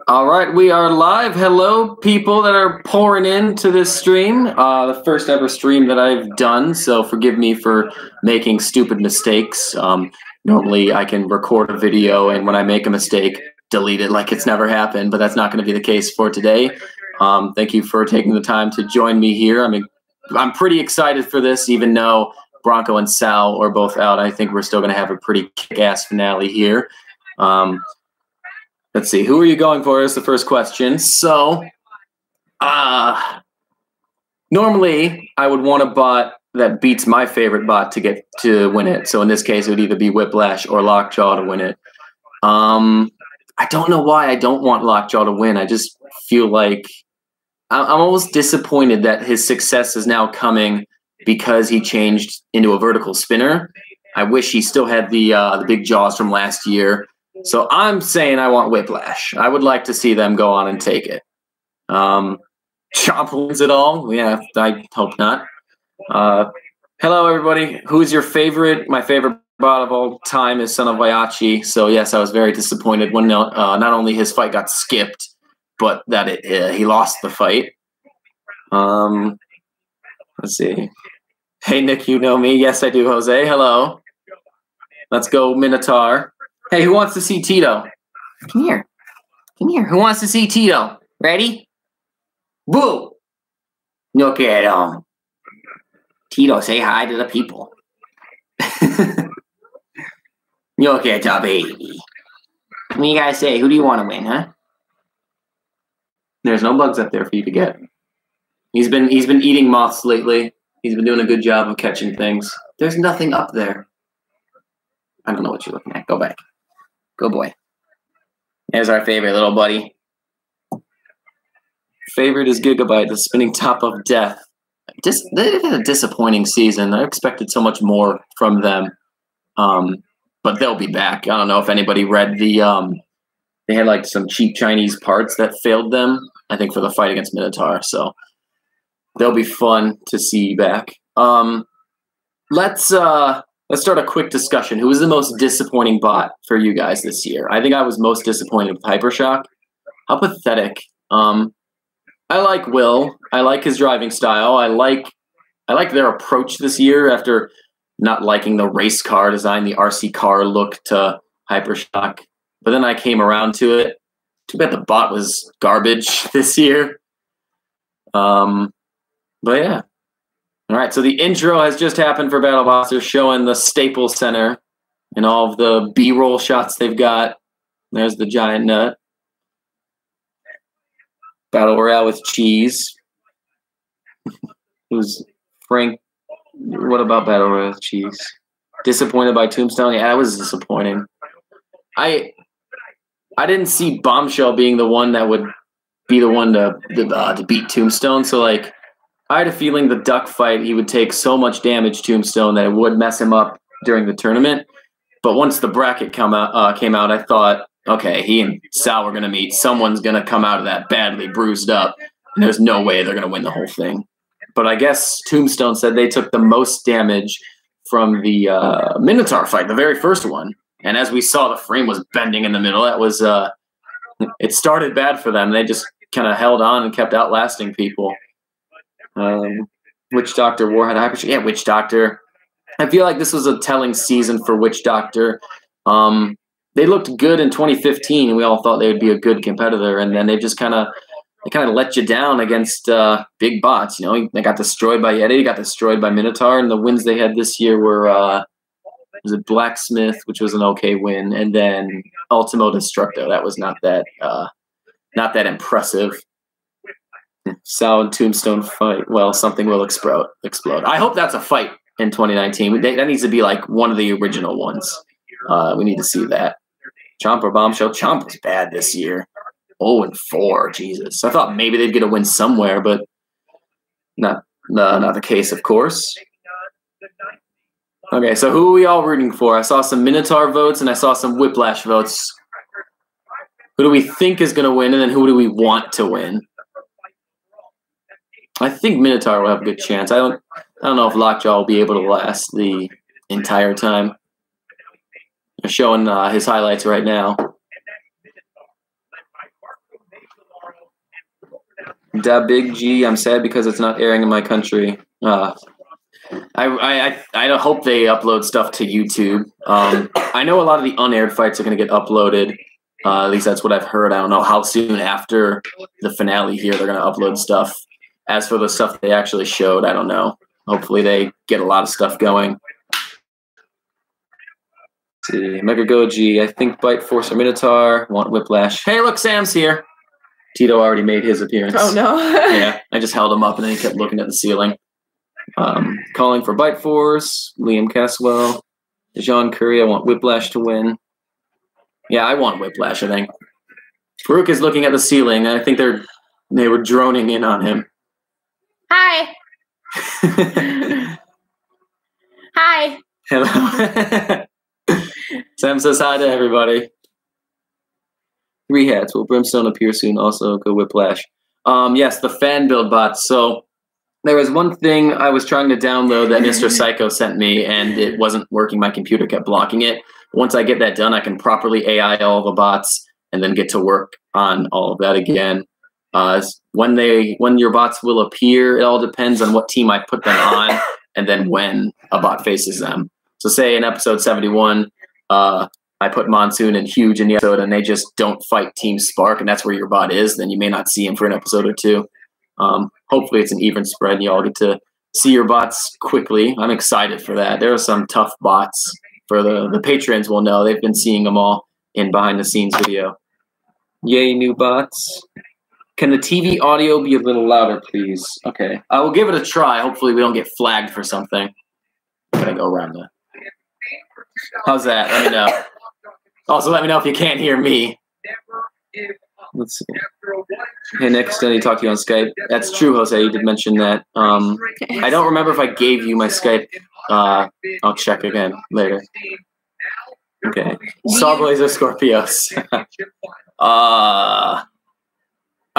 All right, we are live. Hello, people that are pouring into this stream. The first ever stream that I've done, so forgive me for making stupid mistakes. Normally, I can record a video, and when I make a mistake, delete it like it's never happened, but that's not going to be the case for today. Thank you for taking the time to join me here. I'm pretty excited for this, even though Bronco and Sal are both out. I think we're still going to have a pretty kick-ass finale here. Let's see, who are you going for is the first question. So, normally I would want a bot that beats my favorite bot to win it. So in this case, it would either be Whiplash or Lockjaw to win it. I don't know why I don't want Lockjaw to win. I just feel like I'm almost disappointed that his success is now coming because he changed into a vertical spinner. I wish he still had the big jaws from last year. So I'm saying I want Whiplash. I would like to see them go on and take it. Chomp wins it all? Yeah, I hope not. Hello, everybody. Who's your favorite? My favorite bot of all time is Son of Waiachi. So, yes, I was very disappointed when not only his fight got skipped, but that he lost the fight. Let's see. Hey, Nick, you know me. Yes, I do, Jose. Hello. Let's go, Minotaur. Hey, who wants to see Tito? Come here. Come here. Who wants to see Tito? Ready? Boo! Look at Tito, say hi to the people. Look at the baby. What do you guys say? Who do you want to win, huh? There's no bugs up there for you to get. He's been eating moths lately. He's been doing a good job of catching things. There's nothing up there. I don't know what you're looking at. Go back. Good boy. There's our favorite little buddy. Favorite is Gigabyte, the spinning top of death. They had a disappointing season. I expected so much more from them. But they'll be back. I don't know if anybody read they had like some cheap Chinese parts that failed them, I think, for the fight against Minotaur. So they'll be fun to see back. Let's start a quick discussion. Who was the most disappointing bot for you guys this year? I think I was most disappointed with Aftershock. How pathetic. I like Will. I like his driving style. I like their approach this year after not liking the race car design, the RC car look to Hypershock. But then I came around to it. Too bad the bot was garbage this year. But yeah. All right, so the intro has just happened for BattleBots. They're showing the Staples Center and all of the B-roll shots they've got. There's the giant nut. Battle Royale with cheese. Who's Frank? What about Battle Royale with cheese? Disappointed by Tombstone? Yeah, that was disappointing. I didn't see Bombshell being the one that would be the one to beat Tombstone. So like, I had a feeling the duck fight, he would take so much damage, Tombstone, that it would mess him up during the tournament. But once the bracket came out, I thought, okay, he and Sal were going to meet. Someone's going to come out of that badly bruised up. And there's no way they're going to win the whole thing. But I guess Tombstone said they took the most damage from the Minotaur fight, the very first one. And as we saw, the frame was bending in the middle. That was it started bad for them. They just kind of held on and kept outlasting people. Witch Doctor, Warhead, Hypershock. Yeah, Witch Doctor. I feel like this was a telling season for Witch Doctor. They looked good in 2015, and we all thought they would be a good competitor, and then they just kind of let you down against big bots. You know, they got destroyed by Yeti, got destroyed by Minotaur, and the wins they had this year were was it Blacksmith, which was an okay win, and then Ultimo Destructo. That was not that impressive. Sal and Tombstone fight. Well, something will explode. I hope that's a fight in 2019. That needs to be like one of the original ones. We need to see that. Chomp or Bombshell? Chomp was bad this year. 0-4. Jesus. I thought maybe they'd get a win somewhere, but not the case, of course. Okay, so who are we all rooting for? I saw some Minotaur votes and I saw some Whiplash votes. Who do we think is going to win, and then who do we want to win? I think Minotaur will have a good chance. I don't know if Lockjaw will be able to last the entire time. They're showing his highlights right now. Da Big G, I'm sad because it's not airing in my country. I don't hope they upload stuff to YouTube. I know a lot of the unaired fights are going to get uploaded. At least that's what I've heard. I don't know how soon after the finale here they're going to upload stuff. As for the stuff they actually showed, I don't know. Hopefully they get a lot of stuff going. Let's see, Mega Goji, I think Bite Force or Minotaur. Want Whiplash. Hey, look, Sam's here. Tito already made his appearance. Oh, no. Yeah, I just held him up and then he kept looking at the ceiling. Calling for Bite Force, Liam Caswell, Jean Curry. I want Whiplash to win. Yeah, I want Whiplash, I think. Farouk is looking at the ceiling. I think they were droning in on him. Hi. Hi. Hello. Sam says hi to everybody. 3 hats. Will Brimstone appear soon? Also, go Whiplash. Yes, the fan build bots. So there was one thing I was trying to download that Mr. Psycho sent me, and it wasn't working. My computer kept blocking it. Once I get that done, I can properly AI all the bots and then get to work on all of that again. When your bots will appear, it all depends on what team I put them on and then when a bot faces them. So say in episode 71, I put Monsoon and Huge in the episode and they just don't fight Team Spark, and that's where your bot is, then you may not see him for an episode or two. Hopefully it's an even spread and you all get to see your bots quickly. I'm excited for that. There are some tough bots. For the patrons will know. They've been seeing them all in behind the scenes video. Yay, new bots. Can the TV audio be a little louder, please? Okay. I will give it a try. Hopefully we don't get flagged for something. I'm going to go around that. How's that? Let me know. Also, let me know if you can't hear me. Let's see. Hey, Nick, still need to talk to you on Skype. That's true, Jose. You did mention that. I don't remember if I gave you my Skype. I'll check again later. Okay. Sawblazer Scorpios. I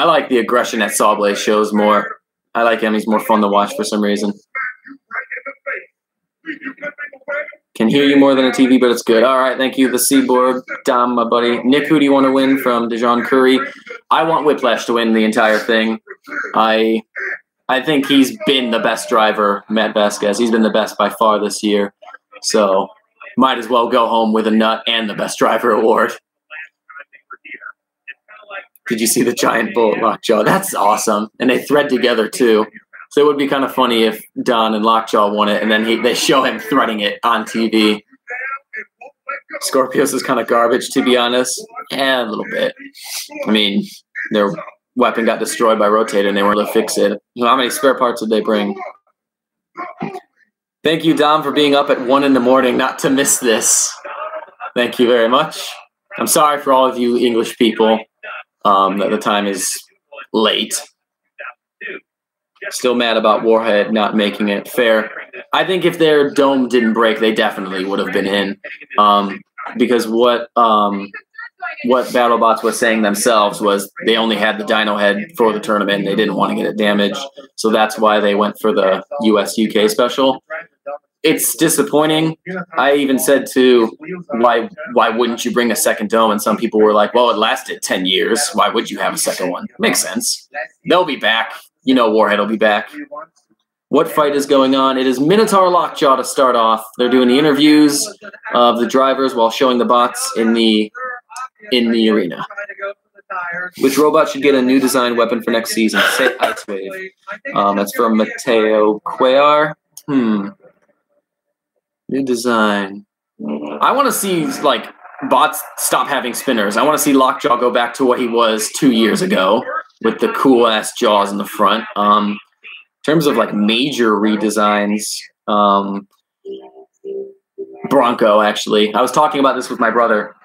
like the aggression that Sawblaze shows more. I like him. He's more fun to watch for some reason. Can hear you more than a TV, but it's good. All right, thank you. The Seaboard, Dom, my buddy. Nick, who do you want to win from Dejan Curry? I want Whiplash to win the entire thing. I think he's been the best driver, Matt Vasquez. He's been the best by far this year. So might as well go home with a nut and the best driver award. Did you see the giant bullet Lockjaw? That's awesome. And they thread together too. So it would be kind of funny if Don and Lockjaw won it and then they show him threading it on TV. Scorpios is kind of garbage, to be honest. Yeah, a little bit. I mean, their weapon got destroyed by Rotator and they weren't able to fix it. How many spare parts did they bring? Thank you, Dom, for being up at 1 in the morning not to miss this. Thank you very much. I'm sorry for all of you English people that the time is late. Still mad about Warhead not making it fair. I think if their dome didn't break, they definitely would have been in. Because what BattleBots was saying themselves was they only had the Dino Head for the tournament and they didn't want to get it damaged. So that's why they went for the US-UK special. It's disappointing. I even said why wouldn't you bring a second dome? And some people were like, well, it lasted 10 years. Why would you have a second one? Makes sense. They'll be back. You know Warhead will be back. What fight is going on? It is Minotaur Lockjaw to start off. They're doing the interviews of the drivers while showing the bots in the arena. Which robot should get a new design weapon for next season? Say Ice Wave. That's from Mateo Cuellar. New design. I want to see like bots stop having spinners. I want to see Lockjaw go back to what he was 2 years ago with the cool ass jaws in the front. In terms of like major redesigns, Bronco actually. I was talking about this with my brother.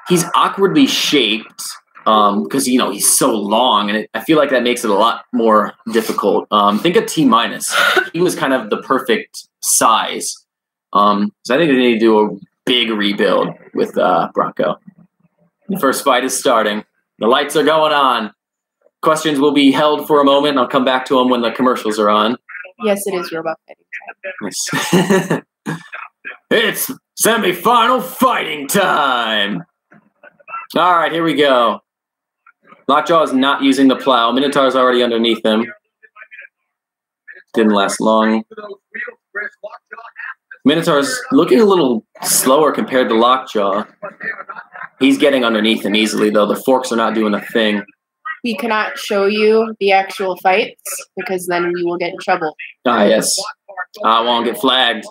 He's awkwardly shaped because he's so long, and I feel like that makes it a lot more difficult. Think of T-. He was kind of the perfect size. So I think they need to do a big rebuild with Bronco. The first fight is starting. The lights are going on. Questions will be held for a moment. I'll come back to them when the commercials are on. Yes, it is robot fighting time. Nice. It's semi-final fighting time. All right, here we go. Lockjaw is not using the plow. Minotaur's already underneath him. Didn't last long. Minotaur's looking a little slower compared to Lockjaw. He's getting underneath him easily, though. The forks are not doing a thing. We cannot show you the actual fights because then we will get in trouble. Ah, yes. I won't get flagged.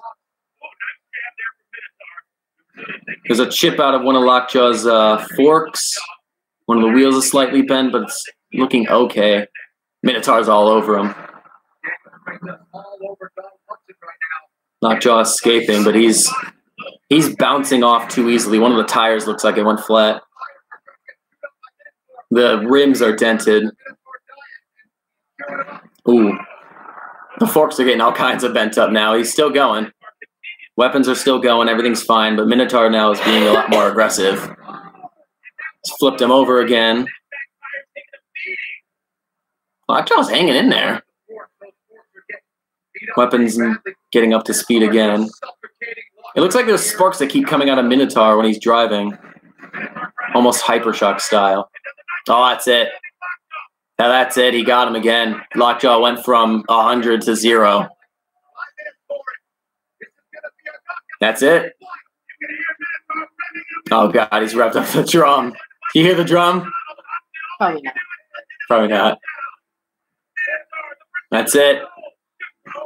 There's a chip out of one of Lockjaw's forks. One of the wheels is slightly bent, but it's looking okay. Minotaur's all over him. Lockjaw escaping, but he's bouncing off too easily. One of the tires looks like it went flat. The rims are dented. Ooh. The forks are getting all kinds of bent up now. He's still going. Weapons are still going. Everything's fine, but Minotaur now is being a lot more aggressive. He's flipped him over again. Lockjaw's hanging in there. Weapons getting up to speed again. It looks like there's sparks that keep coming out of Minotaur when he's driving. Almost Hypershock style. Oh, that's it. Now that's it. He got him again. Lockjaw went from 100 to 0. That's it. Oh, God. He's revved up the drum. You hear the drum? Probably not. Probably not. That's it.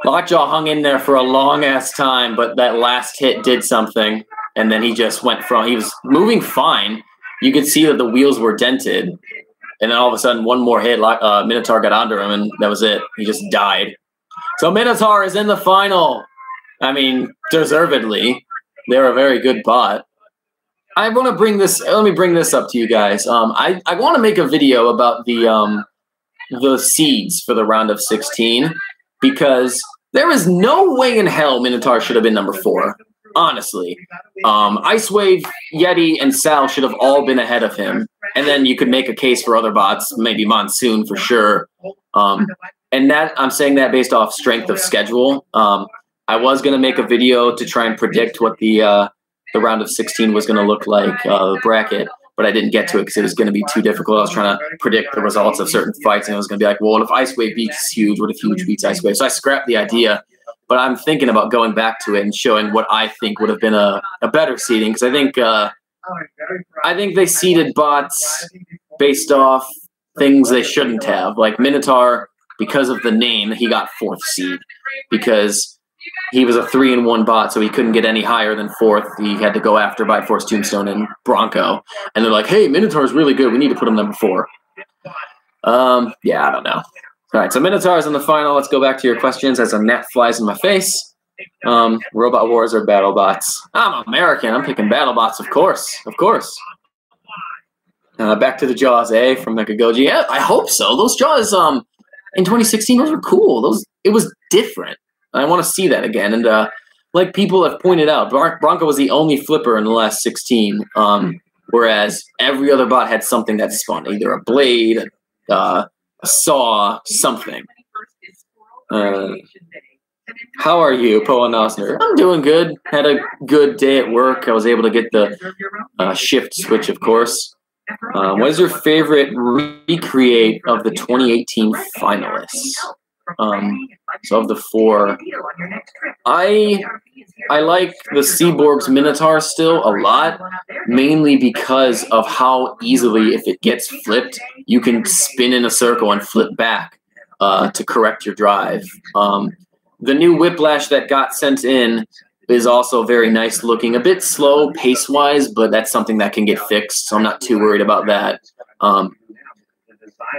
Lockjaw hung in there for a long-ass time, but that last hit did something. And then he just went from... He was moving fine. You could see that the wheels were dented. And then all of a sudden, one more hit, Minotaur got under him, and that was it. He just died. So Minotaur is in the final. I mean, deservedly. They're a very good bot. I want to bring this... Let me bring this up to you guys. I want to make a video about the seeds for the round of 16, because there is no way in hell Minotaur should have been number 4. Honestly. Ice Wave, Yeti, and Sal should have all been ahead of him. And then you could make a case for other bots, maybe Monsoon for sure. And that I'm saying that based off strength of schedule. I was going to make a video to try and predict what the round of 16 was going to look like, the bracket, but I didn't get to it because it was going to be too difficult. I was trying to predict the results of certain fights, and I was going to be like, well, what if Ice Wave beats Huge? What if Huge beats Ice Wave? So I scrapped the idea. But I'm thinking about going back to it and showing what I think would have been a better seeding, because I think they seeded bots based off things they shouldn't have. Like Minotaur, because of the name, he got 4th seed because he was a 3-in-1 bot, so he couldn't get any higher than 4th. He had to go after by Force Tombstone and Bronco, and they're like, "Hey, Minotaur's really good. We need to put him number 4." Yeah, I don't know. All right, so Minotaur is in the final. Let's go back to your questions as a gnat flies in my face. Robot Wars or BattleBots? I'm American. I'm picking BattleBots, of course. Of course. Back to the Jaws, from Mechagoji. Yeah, I hope so. Those Jaws in 2016, those were cool. It was different. I want to see that again. And like people have pointed out, Bronco was the only flipper in the last 16, whereas every other bot had something that spun, either a blade, a saw, something. How are you, Poa Nosner? I'm doing good. Had a good day at work. I was able to get the shift switch, of course. What is your favorite recreate of the 2018 finalists? So of the 4, I like the Seaborg's Minotaur still a lot, mainly because of how easily, if it gets flipped, you can spin in a circle and flip back to correct your drive. The new Whiplash that got sent in is also very nice looking, a bit slow pace-wise, but that's something that can get fixed, so I'm not too worried about that.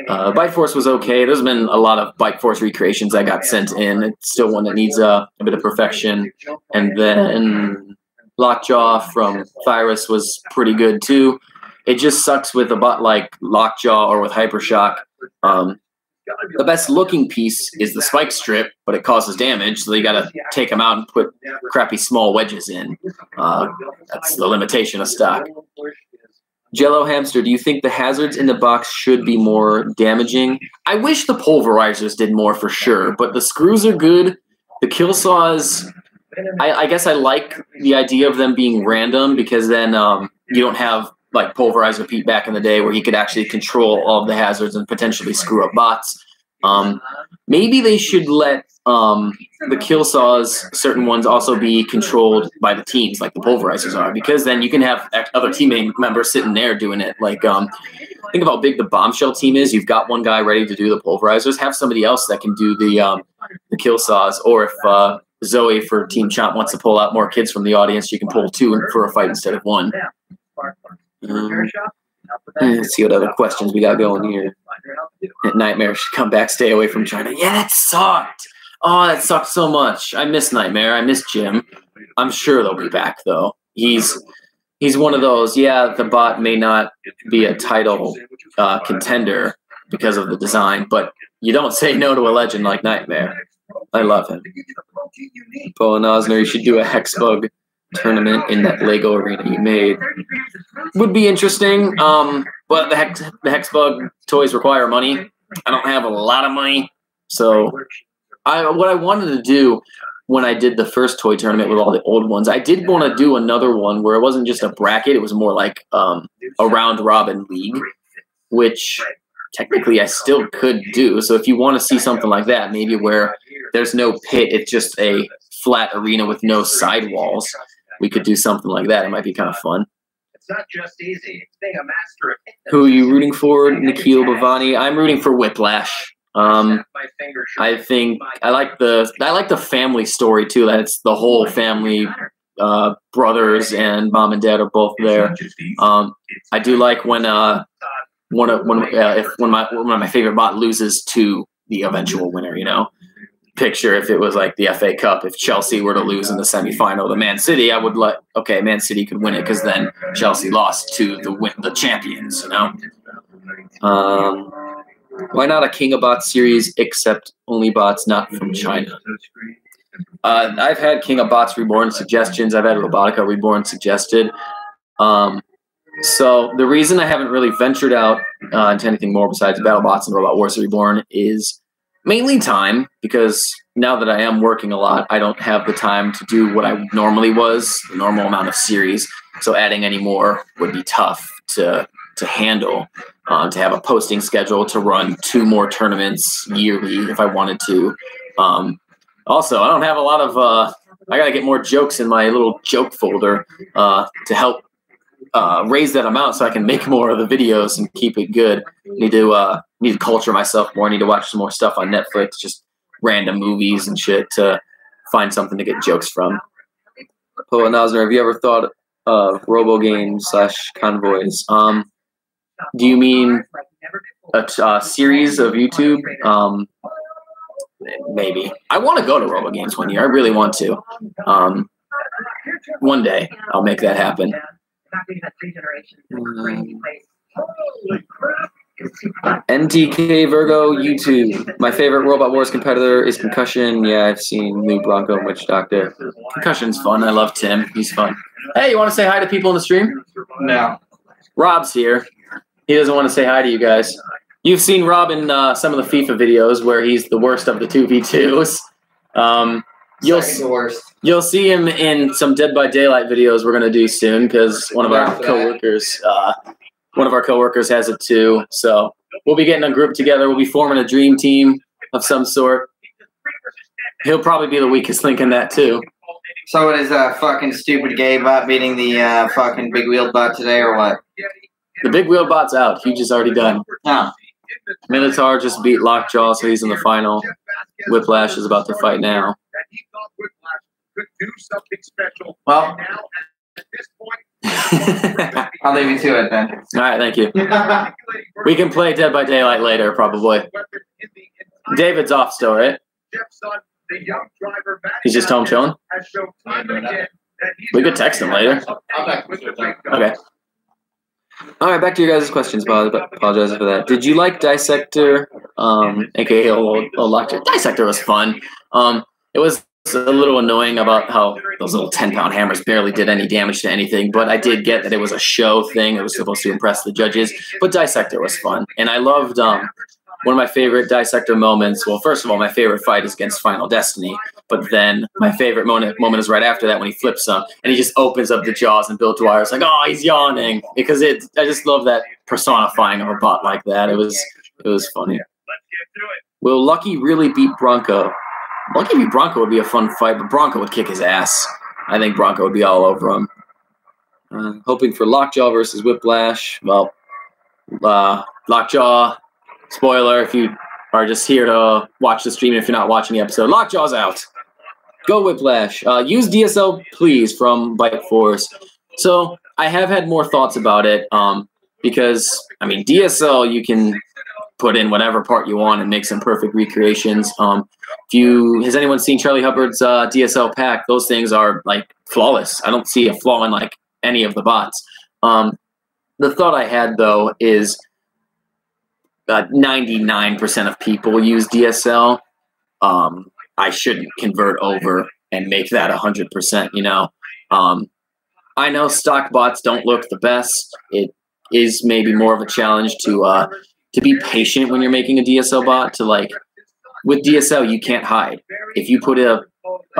Bite Force was okay. There's been a lot of Bite Force recreations that got sent in. It's still one that needs a bit of perfection. And then Lockjaw from Thyrus was pretty good too. It just sucks with a bot like Lockjaw or with Hypershock. The best looking piece is the spike strip, but it causes damage, so you gotta take them out and put crappy small wedges in. That's the limitation of stock. Jello Hamster, do you think the hazards in the box should be more damaging? I wish the pulverizers did more for sure, but the screws are good. The kill saws, I guess I like the idea of them being random, because then you don't have like Pulverizer Pete back in the day, where he could actually control all of the hazards and potentially screw up bots. Maybe they should let the kill saws, certain ones, also be controlled by the teams, like the pulverizers are, because then you can have other teammate members sitting there doing it. Like, think of how big the Bombshell team is. You've got one guy ready to do the pulverizers. Have somebody else that can do the kill saws. Or if Zoe for Team Chomp wants to pull out more kids from the audience, you can pull 2 for a fight instead of 1. Let's see what other questions we got going here. Nightmare should come back, stay away from China. Yeah, that sucked. Oh, that sucked so much. I miss Nightmare. I miss Jim. I'm sure they'll be back, though. He's one of those, yeah, the bot may not be a title contender because of the design, but you don't say no to a legend like Nightmare. I love him. Paul and Osner, you should do a Hexbug tournament in that Lego arena you made. Would be interesting, but the Hexbug toys require money. I don't have a lot of money, so what I wanted to do when I did the first toy tournament with all the old ones, I did want to do another one where it wasn't just a bracket, it was more like a round-robin league, which technically I still could do. So if you want to see something like that, maybe where there's no pit, it's just a flat arena with no sidewalls, we could do something like that. It might be kind of fun. It's not just easy. It's being a master of it. Who are you rooting for? Nikhil Bhavani. I'm rooting for Whiplash. I think I like the family story too. That it's the whole family, brothers and mom and dad are both there. I do like when one of my favorite bot loses to the eventual winner. You know. Picture if it was like the FA Cup, if Chelsea were to lose in the semifinal to Man City, I would like, okay, Man City could win it because then Chelsea lost to the champions, you know? Why not a King of Bots series except only bots not from China? I've had King of Bots Reborn suggestions. I've had Robotica Reborn suggested. So the reason I haven't really ventured out into anything more besides BattleBots and Robot Wars Reborn is mainly time, because now that I am working a lot, I don't have the time to do what I normally was, the normal amount of series. So adding any more would be tough to handle, to have a posting schedule to run 2 more tournaments yearly if I wanted to. Also, I don't have a lot of I got to get more jokes in my little joke folder to help raise that amount so I can make more of the videos and keep it good. Need to culture myself more. I need to watch some more stuff on Netflix, just random movies and shit to find something to get jokes from. Poa Nosner, have you ever thought of robo games / convoys? Do you mean a series of YouTube? Maybe. I want to go to robo games one year. I really want to. One day I'll make that happen. NTK Virgo YouTube. My favorite Robot Wars competitor is Concussion. Yeah, I've seen new Bronco and Witch Doctor. Concussion's fun. I love Tim. He's fun. Hey, you want to say hi to people in the stream? No. Rob's here. He doesn't want to say hi to you guys. You've seen Rob in some of the FIFA videos where he's the worst of the 2v2s. You'll see him in some Dead by Daylight videos we're gonna do soon because one of our coworkers has it too. So we'll be getting a group together. We'll be forming a dream team of some sort. He'll probably be the weakest link in that too. So it is a fucking stupid gay bot beating the fucking big wheeled bot today, or what? The big wheeled bot's out. Huge is already done. Oh. Minotaur just beat Lockjaw, so he's in the final. Whiplash is about to fight now. Well, I'll leave you to it then. All right, thank you. We can play Dead by Daylight later, probably. David's off still, right? He's just home chilling? We could text him later. Okay. All right, back to your guys' questions. Apologize for that. Did you like Dissector, aka Old Lockjaw? Dissector was fun. It was a little annoying about how those little 10-pound hammers barely did any damage to anything, but I did get that it was a show thing. It was supposed to impress the judges, but Dissector was fun. And I loved one of my favorite Dissector moments. Well, first of all, my favorite fight is against Final Destiny, But then my favorite moment is right after that when he flips them and he just opens up the jaws and Bill Dwyer's like, oh, he's yawning because I just love that personifying of a bot like that. It was funny. Will Lucky really beat Bronco? Lucky beat Bronco would be a fun fight, but Bronco would kick his ass. I think Bronco would be all over him. Hoping for Lockjaw versus Whiplash. Well, Lockjaw, spoiler if you are just here to watch the stream, if you're not watching the episode, Lockjaw's out. Go Whiplash. Use DSL, please, from Bite Force. So I have had more thoughts about it because, I mean, DSL, you can put in whatever part you want and make some perfect recreations. Has anyone seen Charlie Hubbard's DSL pack? Those things are, like, flawless. I don't see a flaw in, like, any of the bots. The thought I had, though, is 99% of people use DSL. I shouldn't convert over and make that 100%, you know. I know stock bots don't look the best. It is maybe more of a challenge to be patient when you're making a DSL bot. With DSL, you can't hide. If you put a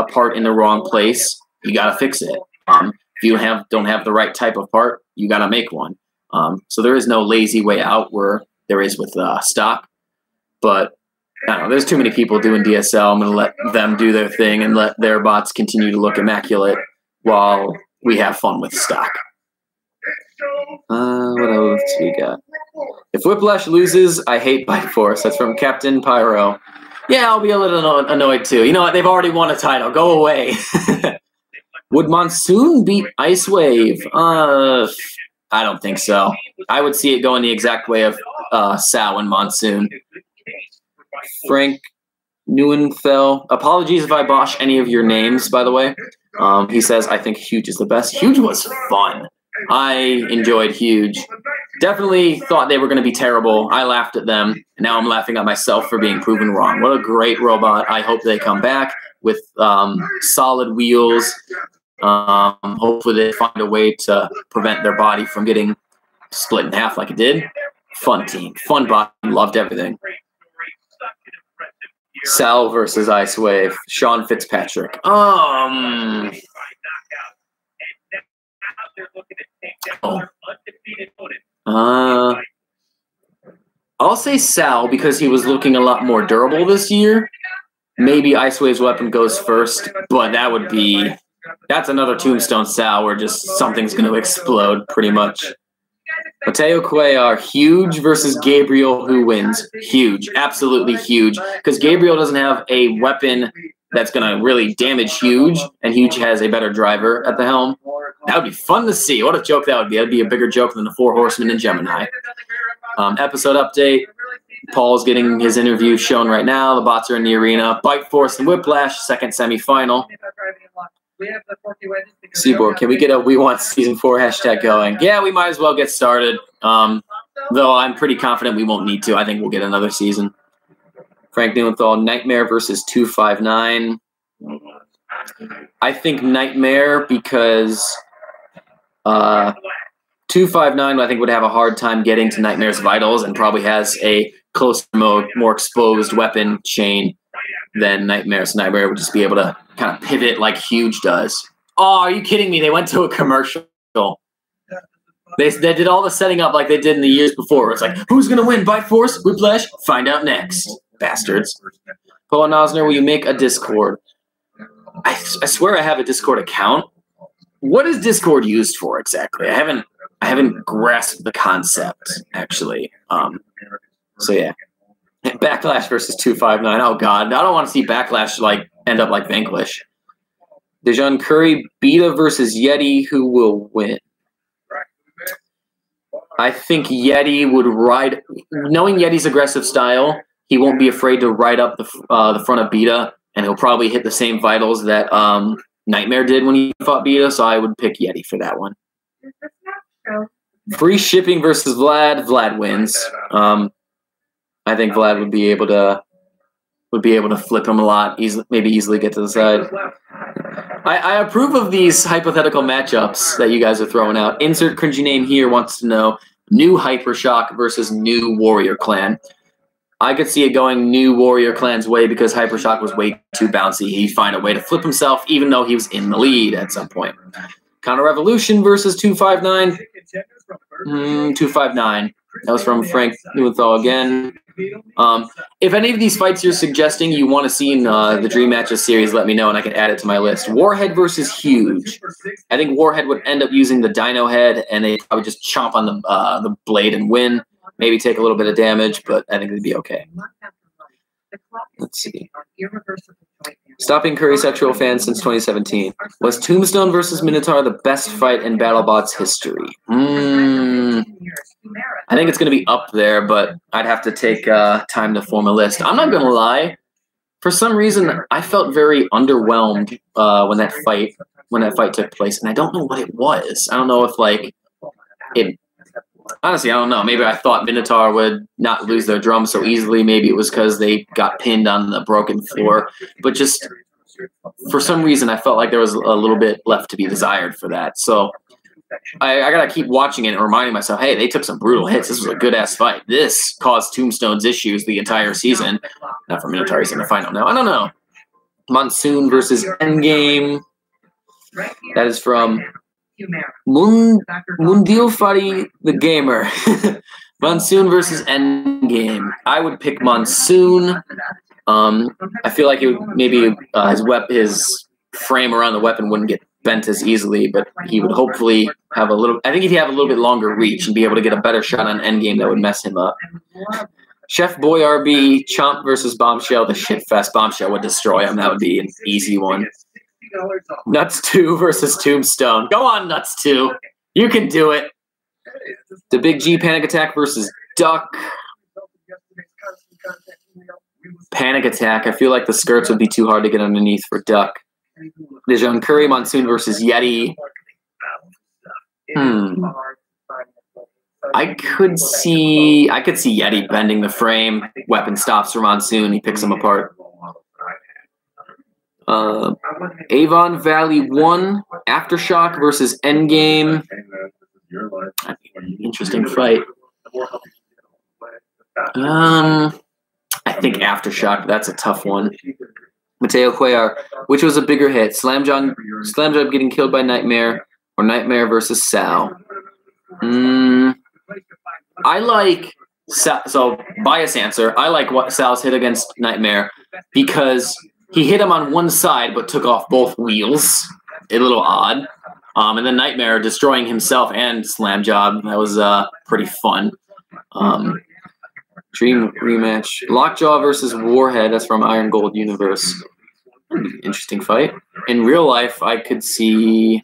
part in the wrong place, you got to fix it. If you don't have the right type of part, you got to make one. So there is no lazy way out where there is with stock. But I don't know, there's too many people doing DSL. I'm going to let them do their thing and let their bots continue to look immaculate while we have fun with stock. What else we got? If Whiplash loses, I hate Bite Force. That's from Captain Pyro. Yeah, I'll be a little annoyed too. You know what? They've already won a title. Go away. Would Monsoon beat Ice Wave? I don't think so. I would see it going the exact way of Sal and Monsoon. Frank Neuenfeld. Apologies if I bosh any of your names, by the way. He says, I think Huge is the best. Huge was fun. I enjoyed Huge. Definitely thought they were going to be terrible. I laughed at them. Now I'm laughing at myself for being proven wrong. What a great robot. I hope they come back with solid wheels. Hopefully they find a way to prevent their body from getting split in half like it did. Fun team. Fun bot. Loved everything. Sal versus Ice Wave. Sean Fitzpatrick. I'll say Sal because he was looking a lot more durable this year. Maybe Ice Wave's weapon goes first, but that's another Tombstone Sal where just something's going to explode pretty much. Mateo Cuellar, Huge versus Gabriel, who wins? Huge, absolutely Huge, because Gabriel doesn't have a weapon that's going to really damage Huge, and Huge has a better driver at the helm. That would be fun to see. What a joke that would be. That would be a bigger joke than the Four Horsemen in Gemini. Episode update. Paul's getting his interview shown right now. The bots are in the arena. Bite Force and Whiplash, second semifinal. Seaboard, can we get a We Want Season 4 hashtag going? Yeah, we might as well get started. Though I'm pretty confident we won't need to. I think we'll get another season. Frank Neuenthal, Nightmare versus 259. I think Nightmare because 259 I think would have a hard time getting to Nightmare's vitals and probably has a closer, more exposed weapon chain than Nightmare. So Nightmare would just be able to kind of pivot like Huge does. Oh, are you kidding me? They went to a commercial. They did all the setting up like they did in the years before. It's like, who's going to win? Bite Force? Whiplash? Find out next. Bastards. Paul Nosner, will you make a Discord? I swear I have a Discord account. What is Discord used for exactly? I haven't grasped the concept, actually. So yeah. Backlash versus 259. Oh god, I don't want to see Backlash end up like Vanquish. Dejan Curry, Beta versus Yeti. Who will win? I think Yeti would ride. Knowing Yeti's aggressive style, he won't be afraid to ride up the front of Beta, and he'll probably hit the same vitals that Nightmare did when he fought Beta. So I would pick Yeti for that one. Free shipping versus Vlad. Vlad wins. I think Vlad would be able to flip him a lot, easily get to the side. I approve of these hypothetical matchups that you guys are throwing out. Insert cringy name here wants to know new Hypershock versus new Warrior Clan. I could see it going New Warrior Clan's way because Hypershock was way too bouncy. He'd find a way to flip himself even though he was in the lead at some point. Counter Revolution versus 259. 259. That was from Frank Newenthal again. If any of these fights you're suggesting you want to see in the Dream Matches series, let me know and I can add it to my list. Warhead versus Huge. I think Warhead would end up using the Dino Head and they'd probably just chomp on the blade and win. Maybe take a little bit of damage, but I think it'd be okay. Let's see. Stopping Curry Sexual fans since 2017. Was Tombstone versus Minotaur the best fight in BattleBots history? I think it's going to be up there, but I'd have to take time to form a list. I'm not going to lie. For some reason, I felt very underwhelmed when that fight took place, and I don't know what it was. I don't know if it. Honestly, I don't know. Maybe I thought Minotaur would not lose their drum so easily. Maybe it was because they got pinned on the broken floor. But just for some reason, I felt like there was a little bit left to be desired for that. So I got to keep watching it and reminding myself, hey, they took some brutal hits. This was a good-ass fight. This caused Tombstone's issues the entire season. Not for Minotaur, he's in the final now. I don't know. Monsoon versus Endgame. That is from Mundio Fari the Gamer. Monsoon versus Endgame. I would pick Monsoon. I feel like it would maybe his frame around the weapon wouldn't get bent as easily, but he would hopefully have a little. I think he'd have a little bit longer reach and be able to get a better shot on Endgame that would mess him up. Chef Boyardee, Chomp versus Bombshell. The shitfest Bombshell would destroy him. That would be an easy one. Nuts 2 versus Tombstone. Go on, Nuts 2. You can do it. The Big G Panic Attack versus Duck. Panic Attack. I feel like the skirts would be too hard to get underneath for Duck. Dijon Curry, Monsoon versus Yeti. I could see Yeti bending the frame. Weapon stops for Monsoon. He picks him apart. Avon Valley 1, Aftershock versus Endgame. Interesting fight. I think Aftershock, that's a tough one. Mateo Cuellar, which was a bigger hit? Slam Job getting killed by Nightmare or Nightmare versus Sal? I like Sal, so bias answer. I like what Sal's hit against Nightmare because he hit him on one side but took off both wheels. A little odd. And then Nightmare destroying himself and Slam Job. That was pretty fun. Dream rematch. Lockjaw versus Warhead. That's from Iron Gold Universe. Interesting fight. In real life, I could see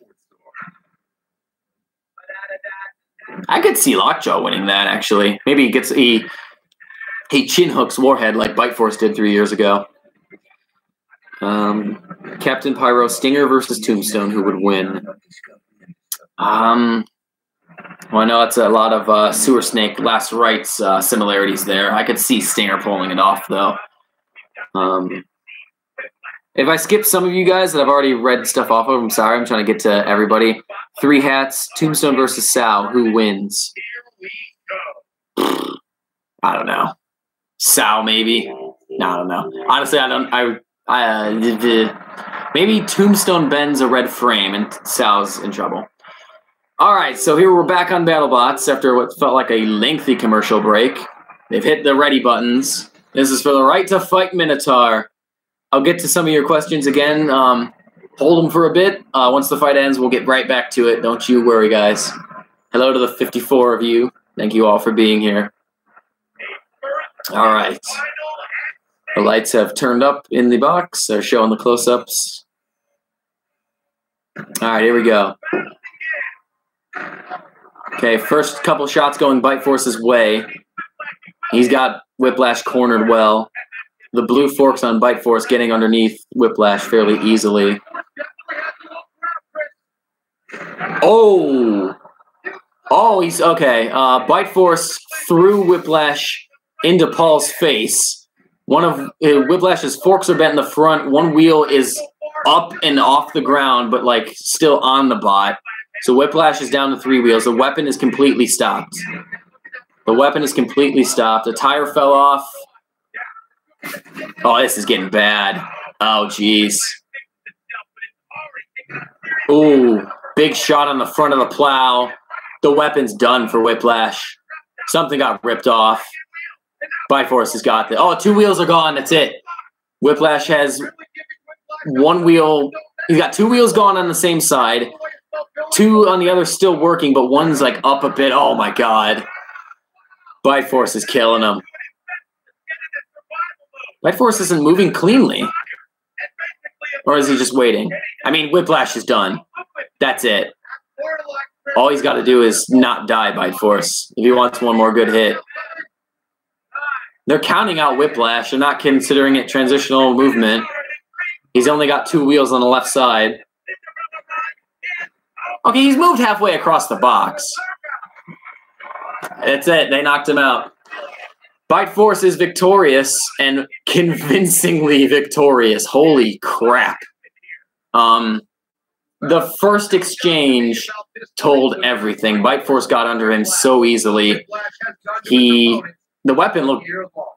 Lockjaw winning that, actually. Maybe he chin hooks Warhead like Bite Force did 3 years ago. Captain Pyro, Stinger versus Tombstone, who would win? Well, I know it's a lot of Sewer Snake Last Rites similarities there. I could see Stinger pulling it off, though. If I skip some of you guys that I've already read stuff off of, I'm sorry. I'm trying to get to everybody. Three Hats, Tombstone versus Sal. Who wins? I don't know. Sal, maybe. No, I don't know. Honestly, maybe Tombstone bends a red frame and Sal's in trouble. All right, so here we're back on BattleBots after what felt like a lengthy commercial break. They've hit the ready buttons. This is for the right to fight Minotaur. I'll get to some of your questions again. Hold them for a bit. Once the fight ends, we'll get right back to it. Don't you worry, guys. Hello to the 54 of you. Thank you all for being here. All right. The lights have turned up in the box. They're showing the close-ups. All right, here we go. Okay, first couple shots going Bite Force's way. He's got Whiplash cornered well. The blue forks on Bite Force getting underneath Whiplash fairly easily. Oh, he's okay. Bite Force threw Whiplash into Paul's face. One of Whiplash's forks are bent in the front. One wheel is up and off the ground, but like still on the bot. So Whiplash is down to 3 wheels. The weapon is completely stopped. A tire fell off. Oh, this is getting bad. Oh, jeez. Ooh, big shot on the front of the plow. The weapon's done for Whiplash. Something got ripped off. Bite Force has got this. Oh, 2 wheels are gone. That's it. Whiplash has 1 wheel. He's got 2 wheels gone on the same side. 2 on the other still working, but one's like up a bit. Oh, my God. Bite Force is killing him. Bite Force isn't moving cleanly. Or is he just waiting? I mean, Whiplash is done. That's it. All he's got to do is not die, Bite Force, if he wants one more good hit. They're counting out Whiplash. They're not considering it transitional movement. He's only got 2 wheels on the left side. Okay, he's moved halfway across the box. That's it. They knocked him out. Bite Force is victorious and convincingly victorious. Holy crap. The first exchange told everything. Bite Force got under him so easily. The weapon looked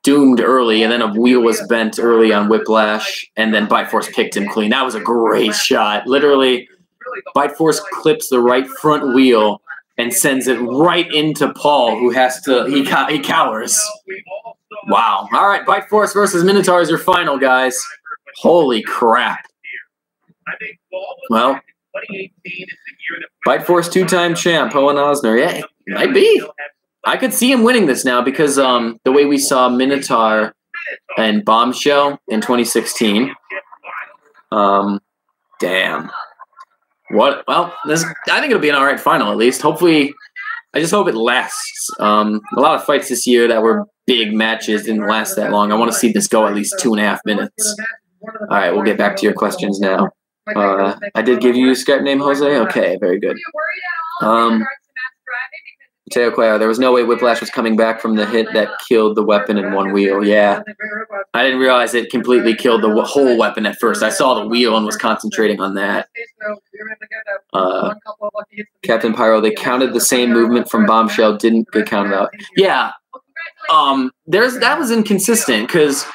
doomed early, and then a wheel was bent early on Whiplash, and then Bite Force picked him clean. That was a great shot. Literally, Bite Force clips the right front wheel and sends it right into Paul, who has to, he cowers. Wow. All right, Bite Force versus Minotaur is your final, guys. Holy crap. Well, Bite Force 2-time champ, Owen Osner. Yeah, it might be. I could see him winning this now because the way we saw Minotaur and Bombshell in 2016. Damn. What? Well, I think it'll be an all right final at least. Hopefully, I just hope it lasts. A lot of fights this year that were big matches didn't last that long. I want to see this go at least 2.5 minutes. All right, we'll get back to your questions now. I did give you a Skype name, Jose? Okay, very good. Mateo Cuellar, there was no way Whiplash was coming back from the hit that killed the weapon in 1 wheel. Yeah. I didn't realize it completely killed the whole weapon at first. I saw the wheel and was concentrating on that. Captain Pyro, they counted the same movement from Bombshell, didn't get counted out. Yeah. That was inconsistent because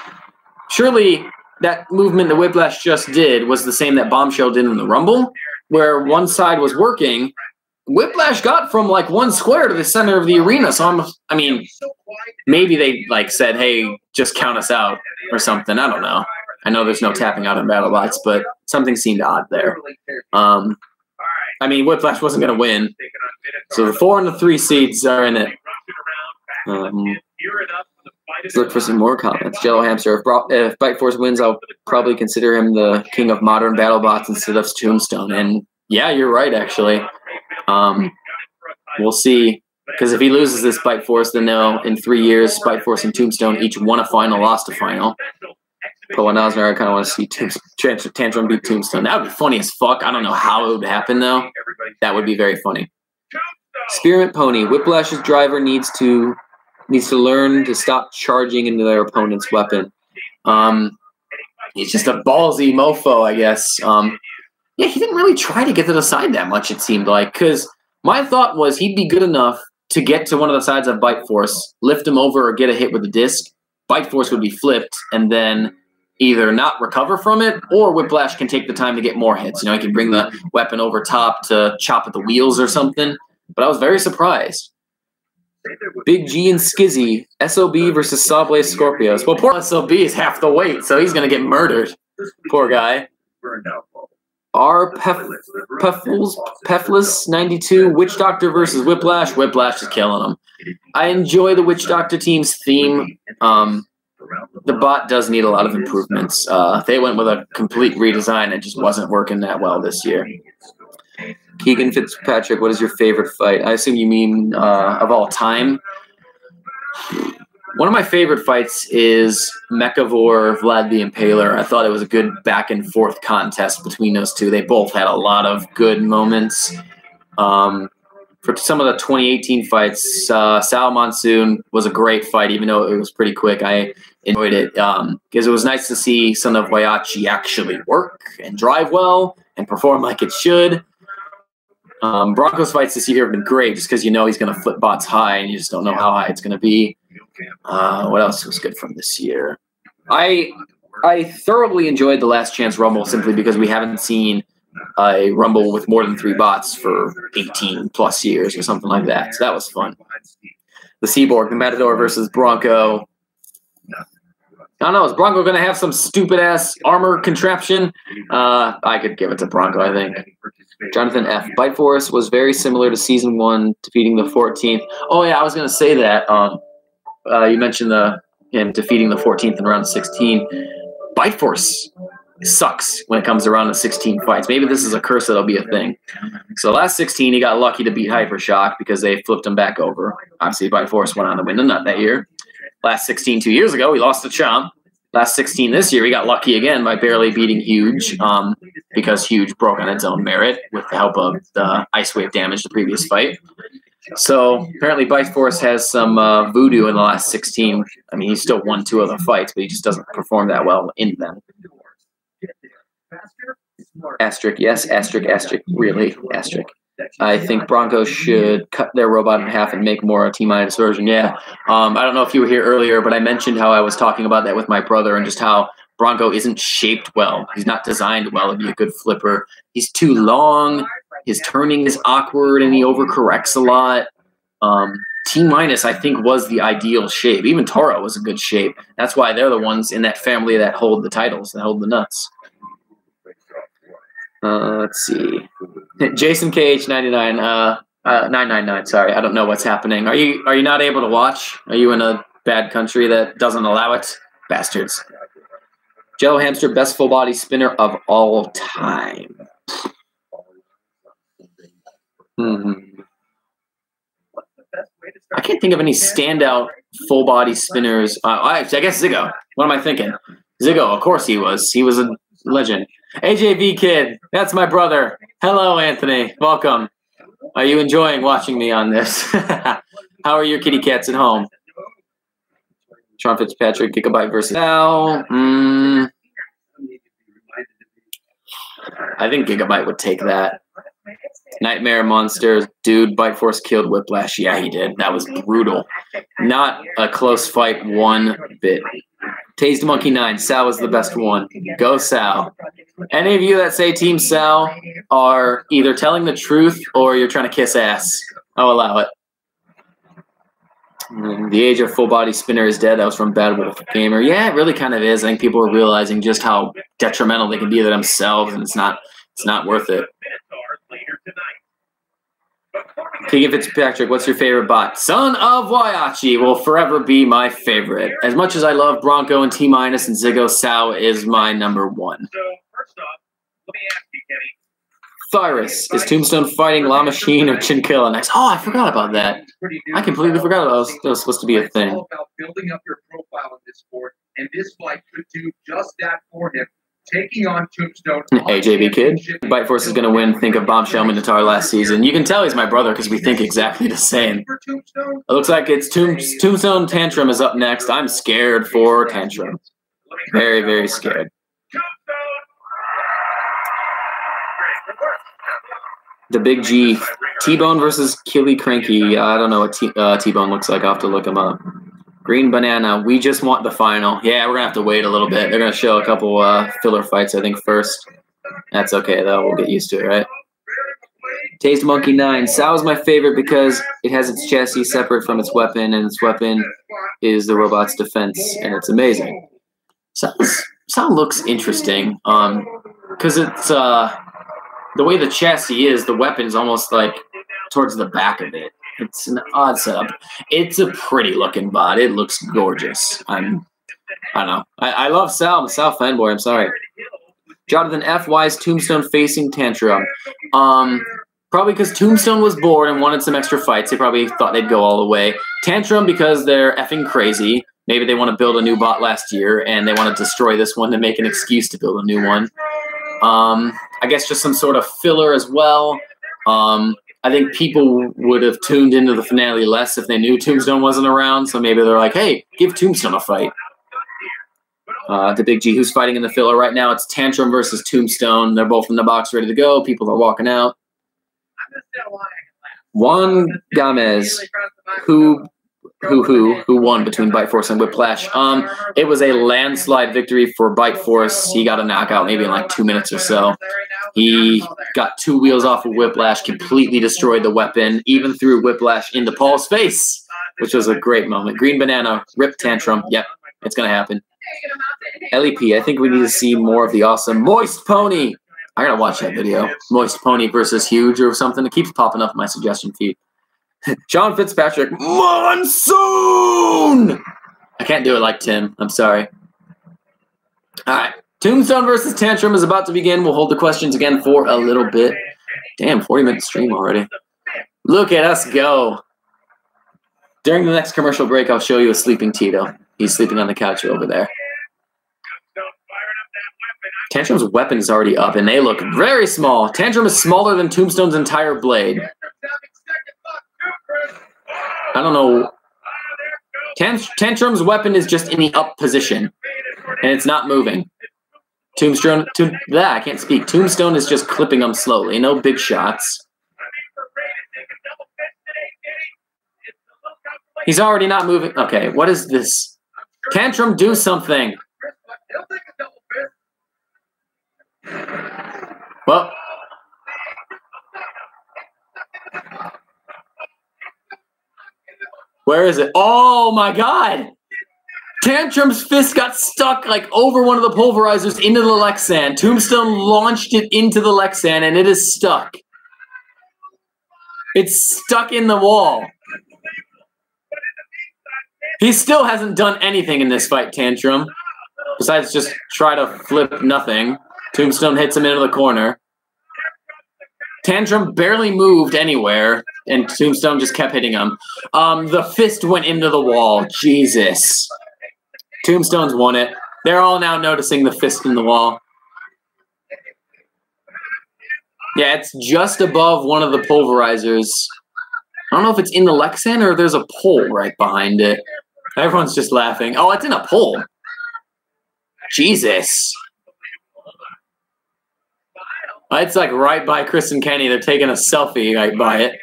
surely that movement that Whiplash just did was the same that Bombshell did in the Rumble, where one side was working. Whiplash got from like 1 square to the center of the arena. So I mean, maybe they like said, "Hey, just count us out" or something. I don't know. I know there's no tapping out in BattleBots, but something seemed odd there. I mean, Whiplash wasn't going to win, so the 4 and the 3 seeds are in it. Let's look for some more comments. Jello Hamster, if Bite Force wins, I'll probably consider him the king of modern BattleBots instead of Tombstone. And yeah, you're right, actually. We'll see. Because if he loses this Bite Force, then now in 3 years, Bite Force and Tombstone each won a final, lost a final. Poe and Osner, I kind of want to see Tantrum beat Tombstone. That would be funny as fuck. I don't know how it would happen, though. That would be very funny. Spearmint Pony, Whiplash's driver needs to learn to stop charging into their opponent's weapon. He's just a ballsy mofo, I guess. Yeah, he didn't really try to get to the side that much, it seemed like, because my thought was he'd be good enough to get to one of the sides of Bite Force, lift him over or get a hit with the disc. Bite Force would be flipped, and then either not recover from it, or Whiplash can take the time to get more hits. You know, he can bring the weapon over top to chop at the wheels or something. But I was very surprised. Big G and Skizzy, SOB versus Sawblaze Scorpios. Well, poor SOB is half the weight, so he's going to get murdered. Poor guy. R. Pefless 92, Witch Doctor versus Whiplash. Whiplash is killing him. I enjoy the Witch Doctor team's theme. The bot does need a lot of improvements. They went with a complete redesign. It just wasn't working that well this year. Keegan Fitzpatrick, what is your favorite fight? I assume you mean of all time. One of my favorite fights is Mechivore Vlad the Impaler. I thought it was a good back and forth contest between those two. They both had a lot of good moments. For some of the 2018 fights, Sal Monsoon was a great fight, even though it was pretty quick. I enjoyed it because it was nice to see Son of Waiachi actually work and drive well and perform like it should. Bronco's fights this year have been great just because you know he's going to flip bots high and you just don't know how high it's going to be. What else was good from this year? I thoroughly enjoyed the Last Chance Rumble simply because we haven't seen a Rumble with more than 3 bots for 18 plus years or something like that. So that was fun. The Seaborg, the Matador versus Bronco. I don't know. Is Bronco going to have some stupid-ass armor contraption? I could give it to Bronco, I think. Jonathan F. Bite Force was very similar to Season 1, defeating the 14th. Oh, yeah, I was going to say that. You mentioned him defeating the 14th in round 16. Bite Force sucks when it comes to round of 16 fights. Maybe this is a curse that'll be a thing. So last 16, he got lucky to beat Hypershock because they flipped him back over. Obviously, Bite Force went on to win the nut that year. Last 16 2 years ago, he lost to Chomp. Last 16 this year, he got lucky again by barely beating Huge because Huge broke on its own merit with the help of the Ice Wave damage the previous fight. So apparently Bite Force has some voodoo in the last 16. I mean, he still won 2 of the fights, but he just doesn't perform that well in them. Asterisk, yes, asterisk, really, asterisk. I think Bronco should cut their robot in half and make more a T-minus version. Yeah. I don't know if you were here earlier, but I mentioned how I was talking about that with my brother and just how Bronco isn't shaped well. He's not designed well to be a good flipper. He's too long. His turning is awkward, and he overcorrects a lot. T-minus, I think, was the ideal shape. Even Toro was a good shape. That's why they're the ones in that family that hold the titles, that hold the nuts. Let's see. Jason KH99, 999. Sorry, I don't know what's happening. Are you not able to watch? Are you in a bad country that doesn't allow it? Bastards. Jello Hamster, best full body spinner of all time. I can't think of any standout full body spinners. I guess Ziggo. What am I thinking? Ziggo, of course he was. He was a legend. AJV Kid, that's my brother. Hello, Anthony. Welcome. Are you enjoying watching me on this? How are your kitty cats at home? Sean Fitzpatrick, Gigabyte versus Al. I think Gigabyte would take that. Nightmare Monsters. Dude, Bite Force killed Whiplash. Yeah, he did. That was brutal. Not a close fight one bit. Tased Monkey 9. Sal was the best one. Go Sal. Any of you that say Team Sal are either telling the truth or you're trying to kiss ass. I'll allow it. The age of full body spinner is dead. That was from Bad Wolf Gamer. Yeah, it really kind of is. I think people are realizing just how detrimental they can be to themselves, and it's not worth it. Keegan Fitzpatrick, what's your favorite bot? Son of Waiachi will forever be my favorite. As much as I love Bronco and T-minus and Ziggo, Sao is my number 1. So, first off, let me ask you, Kenny. Cyrus, is Tombstone fighting La Machine or Chinchilla next? Oh, I forgot about that. I completely forgot about that was supposed to be a thing. It's all about building up your profile in this sport, and this fight could do just that for him. Taking on Tombstone. AJB Kid. Bite Force is going to win. Think of Bombshell Minotaur last season. You can tell he's my brother because we think exactly the same. It looks like it's Tombstone Tantrum is up next. I'm scared for Tantrum. Very, very scared. The Big G. T-Bone versus Killy Cranky. I don't know what T-Bone looks like. I'll have to look him up. Green Banana, we just want the final. Yeah, we're going to have to wait a little bit. They're going to show a couple filler fights, I think, first. That's okay, though. We'll get used to it, right? Tased Monkey 9. Sal's my favorite because it has its chassis separate from its weapon, and its weapon is the robot's defense, and it's amazing. Sal looks interesting because it's the way the chassis is, the weapon's almost like towards the back of it. It's an odd setup. It's a pretty looking bot. It looks gorgeous. I don't know. I love Sal. I'm a Sal fanboy. I'm sorry. Jonathan F. Why is Tombstone facing Tantrum? Probably because Tombstone was bored and wanted some extra fights. They probably thought they'd go all the way. Tantrum because they're effing crazy. Maybe they want to build a new bot last year and they want to destroy this one to make an excuse to build a new one. I guess just some sort of filler as well. I think people would have tuned into the finale less if they knew Tombstone wasn't around. So maybe they're like, hey, give Tombstone a fight. The Big G, who's fighting in the filler right now? It's Tantrum versus Tombstone. They're both in the box ready to go. People are walking out. Juan Gomez, who who won between Bite Force and Whiplash. It was a landslide victory for Bite Force. He got a knockout maybe in like 2 minutes or so. He got 2 wheels off of Whiplash, completely destroyed the weapon, even threw Whiplash into Paul's face, which was a great moment. Green Banana, rip Tantrum. Yep, it's going to happen. LEP, I think we need to see more of the awesome Moist Pony. I got to watch that video. Moist Pony versus Huge or something. It keeps popping up in my suggestion feed. Sean Fitzpatrick, Monsoon! I can't do it like Tim. I'm sorry. All right. Tombstone versus Tantrum is about to begin. We'll hold the questions again for a little bit. Damn, 40-minute stream already. Look at us go. During the next commercial break, I'll show you a sleeping Tito. He's sleeping on the couch over there. Tantrum's weapon is already up, and they look very small. Tantrum is smaller than Tombstone's entire blade. I don't know. Tantrum's weapon is just in the up position, and it's not moving. I can't speak. Tombstone is just clipping them slowly. No big shots. He's already not moving. Okay, what is this? Tantrum, do something. Well. Where is it? Oh my God! Tantrum's fist got stuck like over one of the pulverizers into the Lexan. Tombstone launched it into the Lexan and it is stuck. It's stuck in the wall. He still hasn't done anything in this fight, Tantrum. Besides just try to flip nothing. Tombstone hits him into the corner. Tantrum barely moved anywhere, and Tombstone just kept hitting him. The fist went into the wall. Jesus. Tombstone's won it. They're all now noticing the fist in the wall. Yeah, it's just above one of the pulverizers. I don't know if it's in the Lexan or there's a pole right behind it. Everyone's just laughing. Oh, it's in a pole. Jesus. It's like right by Chris and Kenny. They're taking a selfie right by it.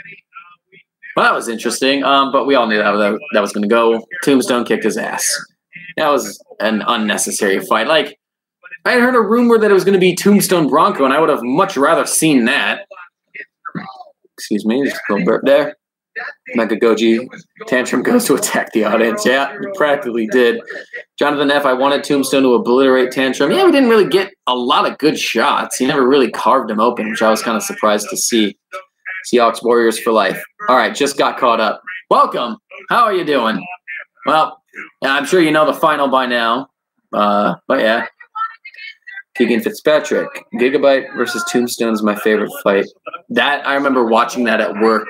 Well, that was interesting. But we all knew that was going to go. Tombstone kicked his ass. That was an unnecessary fight. Like, I had heard a rumor that it was going to be Tombstone Bronco, and I would have much rather seen that. Excuse me, just a little burp there. Mega Goji, Tantrum goes to attack the audience. Yeah, he practically did. Jonathan F., I wanted Tombstone to obliterate Tantrum. Yeah, we didn't really get a lot of good shots. He never really carved him open, which I was kind of surprised to see. Seahawks Warriors for life. All right, just got caught up. Welcome. How are you doing? Well, I'm sure you know the final by now. But yeah. Keegan Fitzpatrick. Gigabyte versus Tombstone is my favorite fight. That I remember watching that at work.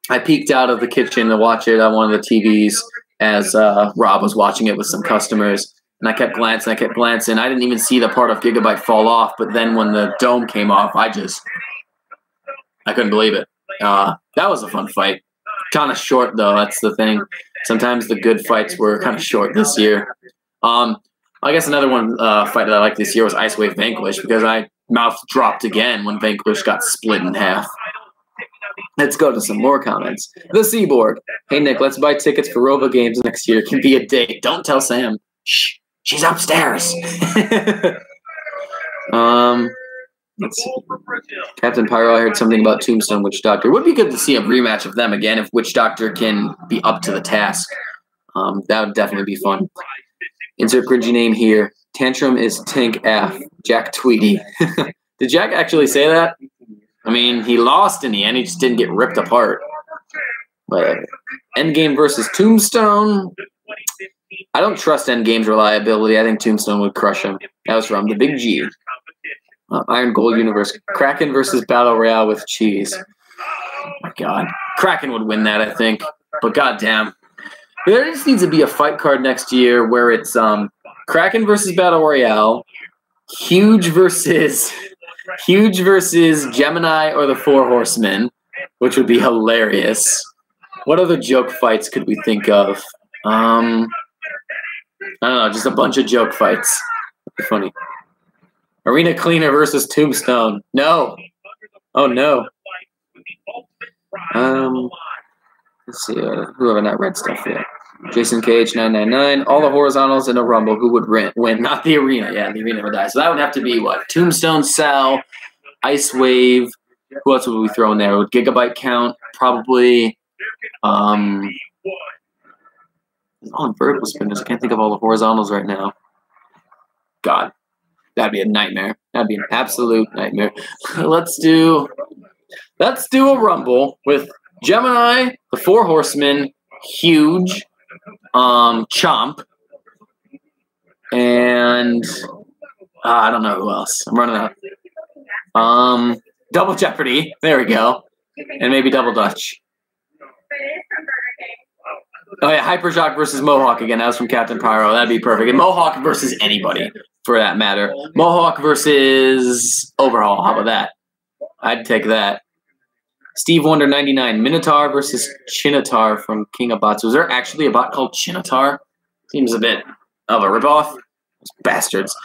I peeked out of the kitchen to watch it on one of the TVs as Rob was watching it with some customers. And I kept glancing. I didn't even see the part of Gigabyte fall off. But then when the dome came off, I couldn't believe it. That was a fun fight. Kind of short, though. That's the thing. Sometimes the good fights were kind of short this year. I guess another one fight that I liked this year was Ice Wave Vanquish because my mouth dropped again when Vanquish got split in half. Let's go to some more comments. The Seaboard. Hey, Nick, let's buy tickets for Robo Games next year. Can be a date. Don't tell Sam. Shh. She's upstairs. Let's see. Captain Pyro, I heard something about Tombstone Witch Doctor. Would be good to see a rematch of them again if Witch Doctor can be up to the task. That would definitely be fun. Insert cringy name here. Tantrum is Tank F. Jack Tweedy. Did Jack actually say that? I mean, he lost in the end. He just didn't get ripped apart. Whatever. Endgame versus Tombstone. I don't trust Endgame's reliability. I think Tombstone would crush him. That was from the Big G. Iron Gold Universe. Kraken versus Battle Royale with cheese. Oh my God. Kraken would win that, I think. But goddamn. There just needs to be a fight card next year where it's Kraken versus Battle Royale, Huge versus Gemini or the Four Horsemen, which would be hilarious. What other joke fights could we think of? I don't know, just a bunch of joke fights. That'd be funny. Arena Cleaner versus Tombstone. No. Oh no. Let's see, who have I not read stuff yet? Jason Cage, 999. All the horizontals in a rumble. Who would win? Not the arena. Yeah, the arena would die. So that would have to be what? Tombstone, Sal, Ice Wave. Who else would we throw in there? Would Gigabyte count? Probably. All vertical spinners. I can't think of all the horizontals right now. God, that'd be a nightmare. That'd be an absolute nightmare. Let's do a rumble with Gemini, the Four Horsemen, Huge, Chomp, and I don't know who else. I'm running out. Double Jeopardy. There we go. And maybe Double Dutch. Oh yeah, Hypershock versus Mohawk again. That was from Captain Pyro. That'd be perfect. And Mohawk versus anybody, for that matter. Mohawk versus Overhaul. How about that? I'd take that. Steve Wonder 99. Minotaur versus Chinatar from King of Bots. Was there actually a bot called Chinatar? Seems a bit of a ripoff. Those bastards.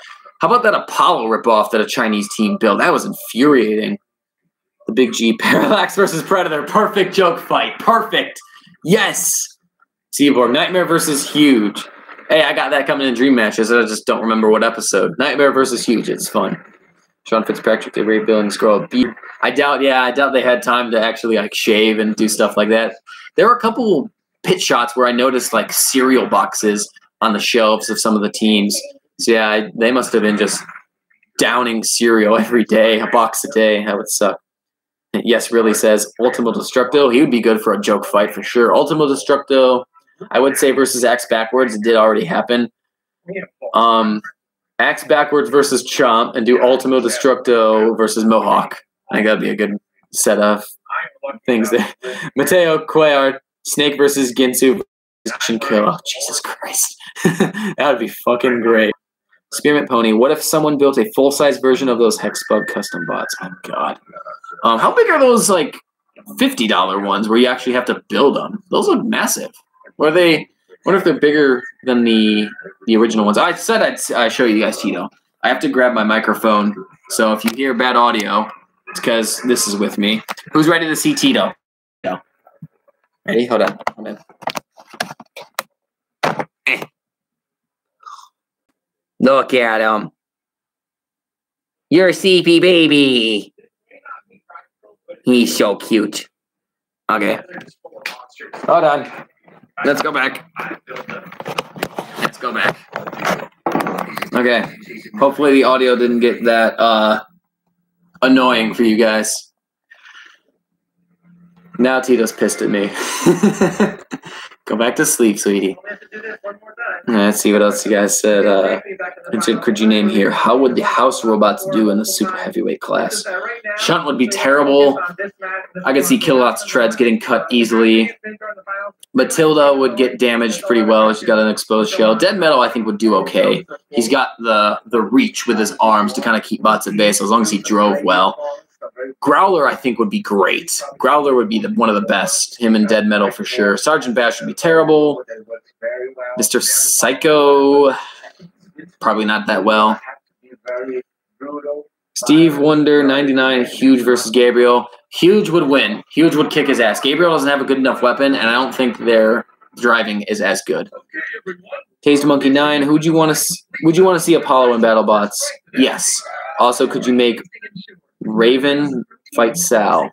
How about that Apollo ripoff that a Chinese team built? That was infuriating. The Big G. Parallax versus Predator. Perfect joke fight. Perfect. Yes. Seaborg. Nightmare versus Huge. Hey, I got that coming in dream matches. I just don't remember what episode. Nightmare versus Huge. It's fun. Sean Fitzpatrick, the Ray Billings scroll. I doubt they had time to actually like shave and do stuff like that. There were a couple pit shots where I noticed like cereal boxes on the shelves of some of the teams. So yeah, they must have been just downing cereal every day, a box a day. That would suck. Yes, really says Ultimo Destructo. He would be good for a joke fight for sure. Ultimo Destructo, I would say versus Axe Backwards. It did already happen. Axe Backwards versus Chomp and do Ultimo Destructo versus Mohawk. I think that'd be a good set of things there. Mateo Cuellar, Snake versus Ginsu versus Kill. Oh, Jesus Christ. That would be fucking great. Spearmint Pony, what if someone built a full-size version of those Hexbug custom bots? Oh, God. How big are those, like, $50 ones where you actually have to build them? Those look massive. Or are they... I wonder if they're bigger than the original ones. I said I'd show you guys, Tito. I have to grab my microphone, so if you hear bad audio, it's because this is with me. Who's ready to see Tito? Ready? Hold on. Look at him. You're a CP baby. He's so cute. Okay. Hold on. Let's go back. Okay. Hopefully the audio didn't get that annoying for you guys. Now Tito's pissed at me. Go back to sleep, sweetie. Let's see what else you guys said. Could you name here? How would the house robots do in the super heavyweight class? Shunt would be terrible. I could see Kilowatts Treads getting cut easily. Matilda would get damaged pretty well. She's got an exposed shell. Dead Metal, I think, would do okay. He's got the reach with his arms to kind of keep bots at bay, so as long as he drove well. Growler, I think, would be great. Growler would be one of the best. Him and Dead Metal for sure. Sergeant Bash would be terrible. Mr. Psycho, probably not that well. Steve Wonder, 99, Huge versus Gabriel. Huge would win. Huge would kick his ass. Gabriel doesn't have a good enough weapon, and I don't think their driving is as good. Taste Monkey 9, would you want to see Apollo in BattleBots? Yes. Also, could you make Raven fight Sal?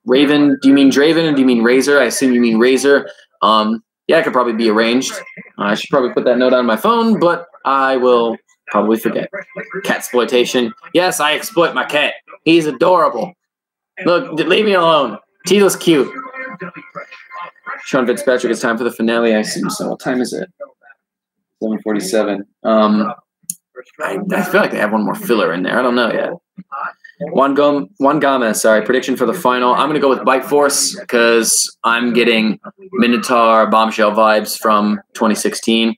Raven, do you mean Draven or do you mean Razor? I assume you mean Razor. Yeah, it could probably be arranged. I should probably put that note on my phone, but I will probably forget. Catsploitation. Yes, I exploit my cat. He's adorable. Look, leave me alone. Tito's cute. Sean Fitzpatrick, it's time for the finale, I assume so. What time is it? 7:47. I feel like they have one more filler in there. I don't know yet. Juan Gomez, sorry. Prediction for the final. I'm going to go with Bite Force because I'm getting Minotaur Bombshell vibes from 2016.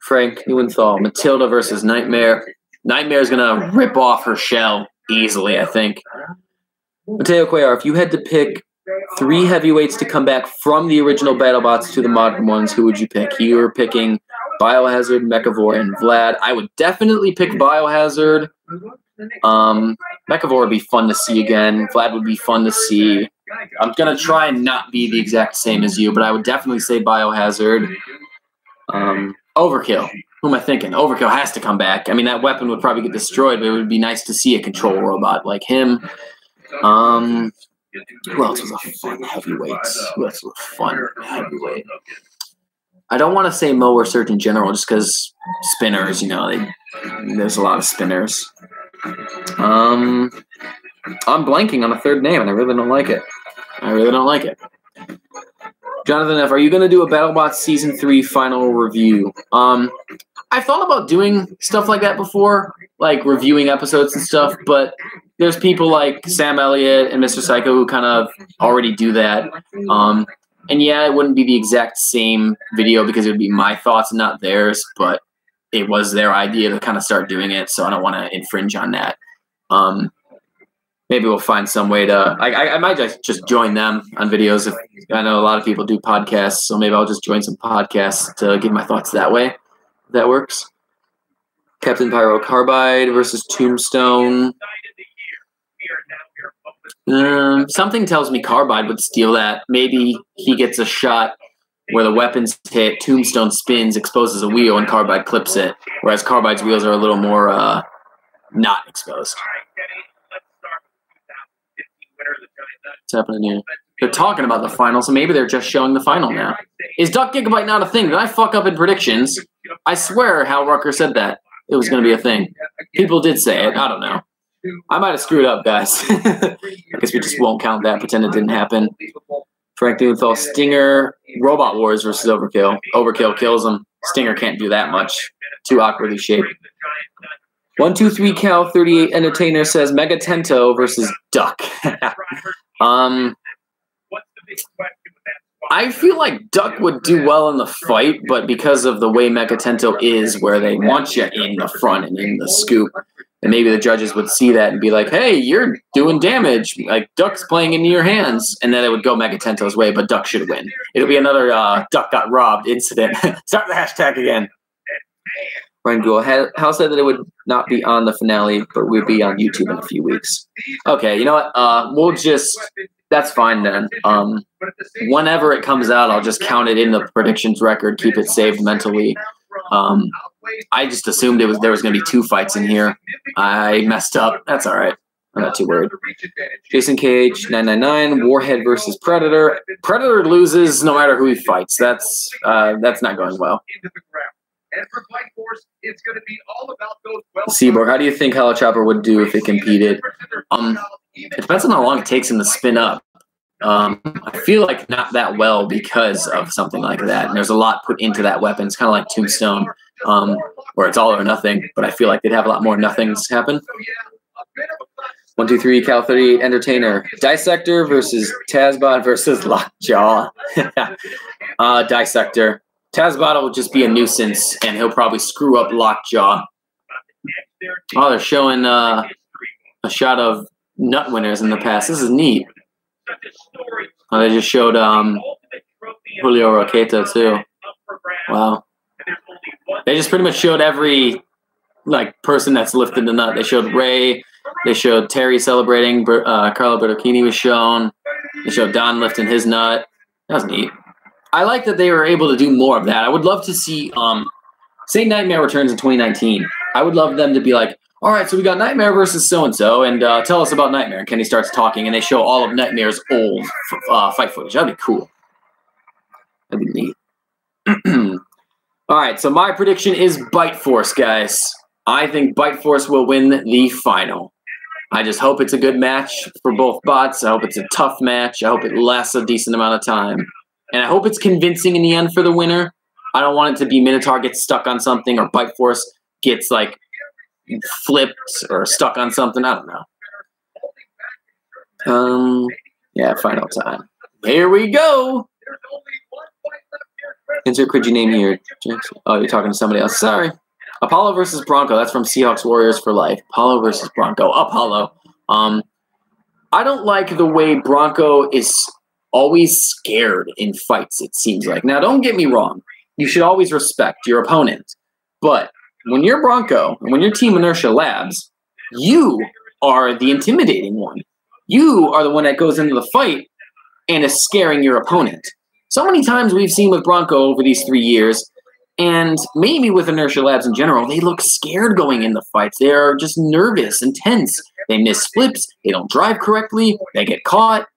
Frank Newenthal, Matilda versus Nightmare. Nightmare is going to rip off her shell easily, I think. Mateo Cuellar, if you had to pick 3 heavyweights to come back from the original BattleBots to the modern ones, who would you pick? You were picking Biohazard, Mechavore, and Vlad. I would definitely pick Biohazard. Mechavore would be fun to see again. Vlad would be fun to see. I'm going to try and not be the exact same as you, but I would definitely say Biohazard. Overkill. Who am I thinking? Overkill has to come back. I mean, that weapon would probably get destroyed, but it would be nice to see a control robot like him. Who else was a fun heavyweight? Who else was a fun heavyweight? I don't want to say Mo or Surgeon General just because spinners, you know, there's a lot of spinners. I'm blanking on a third name, and I really don't like it. Jonathan F., are you going to do a BattleBots Season 3 final review? I've thought about doing stuff like that before, like reviewing episodes and stuff, but there's people like Sam Elliott and Mr. Psycho who kind of already do that. And yeah, it wouldn't be the exact same video because it would be my thoughts and not theirs, but it was their idea to kind of start doing it, so I don't want to infringe on that. Maybe we'll find some way to. I might just join them on videos. If I know a lot of people do podcasts, so maybe I'll just join some podcasts to give my thoughts that way. If that works. Captain Pyro Carbide versus Tombstone. Something tells me Carbide would steal that. Maybe he gets a shot where the weapons hit, Tombstone spins, exposes a wheel, and Carbide clips it. Whereas Carbide's wheels are a little more not exposed. What's happening here? They're talking about the final, so maybe they're just showing the final now. Is Duck Gigabyte not a thing? Did I fuck up in predictions? I swear Hal Rucker said that it was going to be a thing. People did say it. I don't know. I might have screwed up, guys. I guess we just won't count that. Pretend it didn't happen. Frank Duenthal, Stinger, Robot Wars versus Overkill. Overkill kills him. Stinger can't do that much. Too awkwardly shaped. 123 Cal 38 Entertainer says Mega Tento versus Duck. I feel like Duck would do well in the fight, but because of the way Mega Tento is, where they want you in the front and in the scoop, and maybe the judges would see that and be like, hey, you're doing damage. Like, Duck's playing into your hands. And then it would go Mega Tento's way, but Duck should win. It'll be another Duck got robbed incident. Start the hashtag again. Ryan Gould, Hal said that it would not be on the finale, but we'd be on YouTube in a few weeks. Okay, you know what? We'll just... That's fine then. Whenever it comes out, I'll just count it in the predictions record, keep it saved mentally. I just assumed there was going to be 2 fights in here. I messed up. That's all right. I'm not too worried. Jason Cage, 999, Warhead versus Predator. Predator loses no matter who he fights. That's not going well. Seaborg, how do you think Hello Chopper would do if it competed? It depends on how long it takes him to spin up. I feel like not that well because of something like that. And there's a lot put into that weapon. It's kind of like Tombstone, where it's all or nothing. But I feel like they'd have a lot more nothings happen. 123 Cal 38 Entertainer. Dissector versus Tazbot versus Lockjaw. Dissector. Tazbot will just be a nuisance, and he'll probably screw up Lockjaw. Oh, they're showing a shot of nut winners in the past. This is neat. Oh, they just showed Julio Roqueta too. Wow. They just pretty much showed every person that's lifted the nut. They showed Ray. They showed Terry celebrating. Carlo Bertocchini was shown. They showed Don lifting his nut. That was neat. I like that they were able to do more of that. I would love to see, say Nightmare returns in 2019. I would love them to be like, all right, so we got Nightmare versus so-and-so, and tell us about Nightmare. And Kenny starts talking, and they show all of Nightmare's old fight footage. That'd be cool. That'd be neat. All right, so my prediction is Bite Force, guys. I think Bite Force will win the final. I just hope it's a good match for both bots. I hope it's a tough match. I hope it lasts a decent amount of time. And I hope it's convincing in the end for the winner. I don't want it to be Minotaur gets stuck on something or Bite Force gets, flipped or stuck on something. I don't know. Yeah, final time. Here we go. Insert cringy name here. Oh, you're talking to somebody else. Sorry. Apollo versus Bronco. That's from Seahawks Warriors for Life. Apollo versus Bronco. Apollo. I don't like the way Bronco is always scared in fights, it seems like. Now, don't get me wrong. You should always respect your opponent. But when you're Bronco and when you're Team Inertia Labs, you are the intimidating one. You are the one that goes into the fight and is scaring your opponent. So many times we've seen with Bronco over these 3 years, and maybe with Inertia Labs in general, they look scared going in the fights. They are just nervous and tense. They miss flips. They don't drive correctly. They get caught.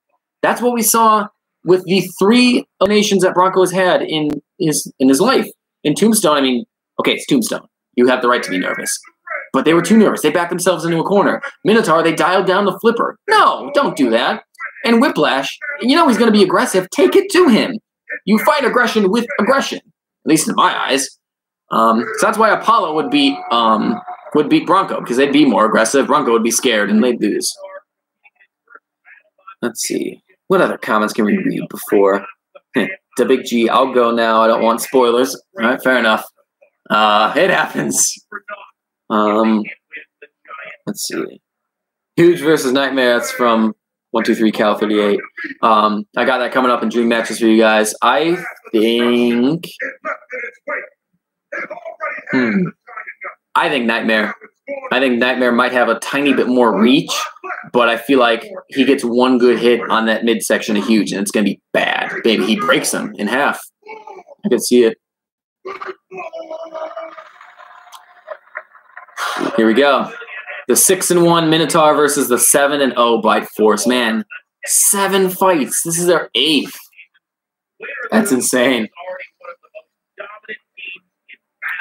That's what we saw with the 3 eliminations that Bronco has had in his life. In Tombstone, I mean, okay, it's Tombstone. You have the right to be nervous. But they were too nervous. They backed themselves into a corner. Minotaur, they dialed down the flipper. No, don't do that. And Whiplash, you know he's going to be aggressive. Take it to him. You fight aggression with aggression, at least in my eyes. So that's why Apollo would beat Bronco, because they'd be more aggressive. Bronco would be scared, and they'd lose. Let's see. What other comments can we read before? The Big G, I'll go now. I don't want spoilers. All right, fair enough. It happens. Let's see. Huge versus Nightmare. That's from 123 Cal 38. I got that coming up in dream matches for you guys. I think. I think Nightmare. I think Nightmare might have a tiny bit more reach, but I feel like he gets one good hit on that midsection of Huge, and it's going to be bad. Maybe he breaks him in half. I can see it. Here we go. The 6-1 Minotaur versus the 7-0 Bite Force. Man, 7 fights. This is their 8th. That's insane.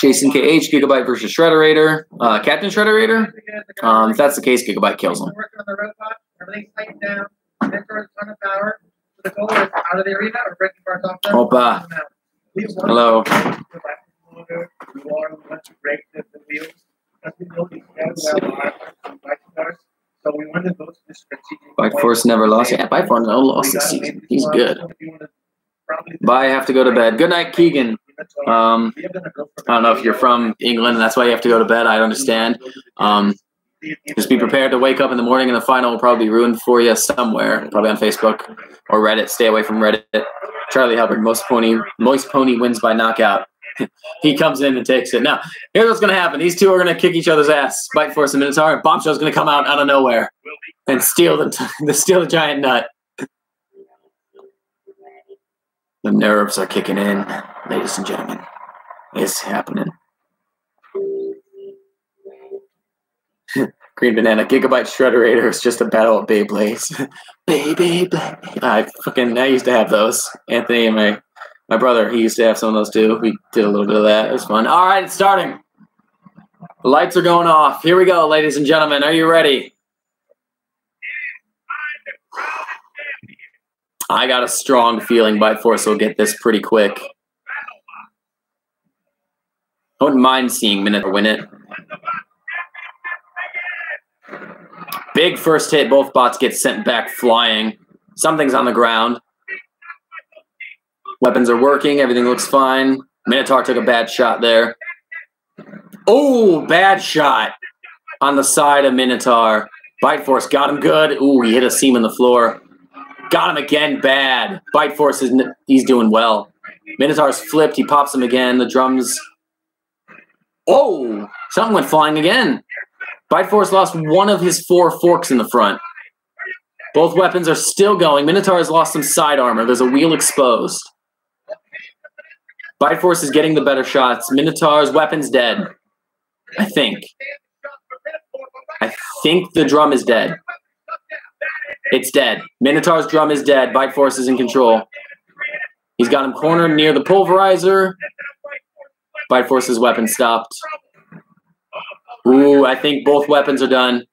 Jason KH, Gigabyte versus Shredderator. Captain Shredderator? If that's the case, Gigabyte kills him. Opa. Hello. Bite Force never lost. Yeah, Bite Force never lost this season. He's good. Bye, I have to go to bed. Good night, Keegan. I don't know if you're from England and that's why you have to go to bed. I understand. Just be prepared to wake up in the morning and the final will probably be ruined for you somewhere. Probably on Facebook or Reddit. Stay away from Reddit. Charlie Hubbard, Moist Pony wins by knockout. He comes in and takes it. Now, here's what's going to happen. These two are going to kick each other's ass. Bite Force and Minotaur. And Bombshell's going to come out of nowhere and steal the giant nut. The nerves are kicking in, ladies and gentlemen. It's happening. Green Banana, Gigabyte Shredderator is just a battle of Beyblades. Beyblade. I used to have those. Anthony and my brother, he used to have some of those too. We did a little bit of that. It was fun. All right, it's starting. The lights are going off. Here we go, ladies and gentlemen. Are you ready? I got a strong feeling Bite Force will get this pretty quick. I wouldn't mind seeing Minotaur win it. Big first hit. Both bots get sent back flying. Something's on the ground. Weapons are working. Everything looks fine. Minotaur took a bad shot there. Oh, bad shot on the side of Minotaur. Bite Force got him good. Ooh, he hit a seam in the floor. Got him again bad. Bite Force, he's doing well. Minotaur's flipped. He pops him again. The drums. Oh, something went flying again. Bite Force lost one of his 4 forks in the front. Both weapons are still going. Minotaur has lost some side armor. There's a wheel exposed. Bite Force is getting the better shots. Minotaur's weapon's dead. I think the drum is dead. It's dead. Minotaur's drum is dead. Bite Force is in control. He's got him cornered near the pulverizer. Bite Force's weapon stopped. Ooh, I think both weapons are done.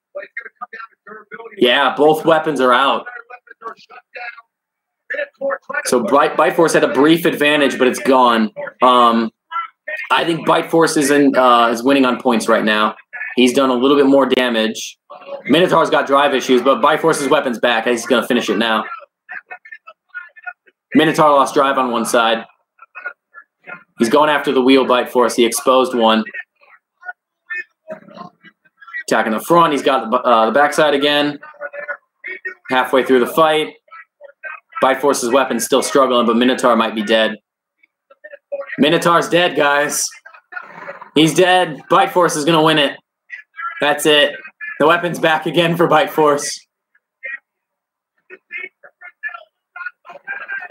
Yeah, both weapons are out. So Bite Force had a brief advantage, but it's gone. I think Bite Force is winning on points right now. He's done a little bit more damage. Minotaur's got drive issues, but Bite Force's weapon's back. He's going to finish it now. Minotaur lost drive on one side. He's going after the wheel, Bite Force. He exposed one. Attacking the front. He's got the backside again. Halfway through the fight. Bite Force's weapon's still struggling, but Minotaur might be dead. Minotaur's dead, guys. He's dead. Bite Force is going to win it. That's it. The weapon's back again for Bite Force.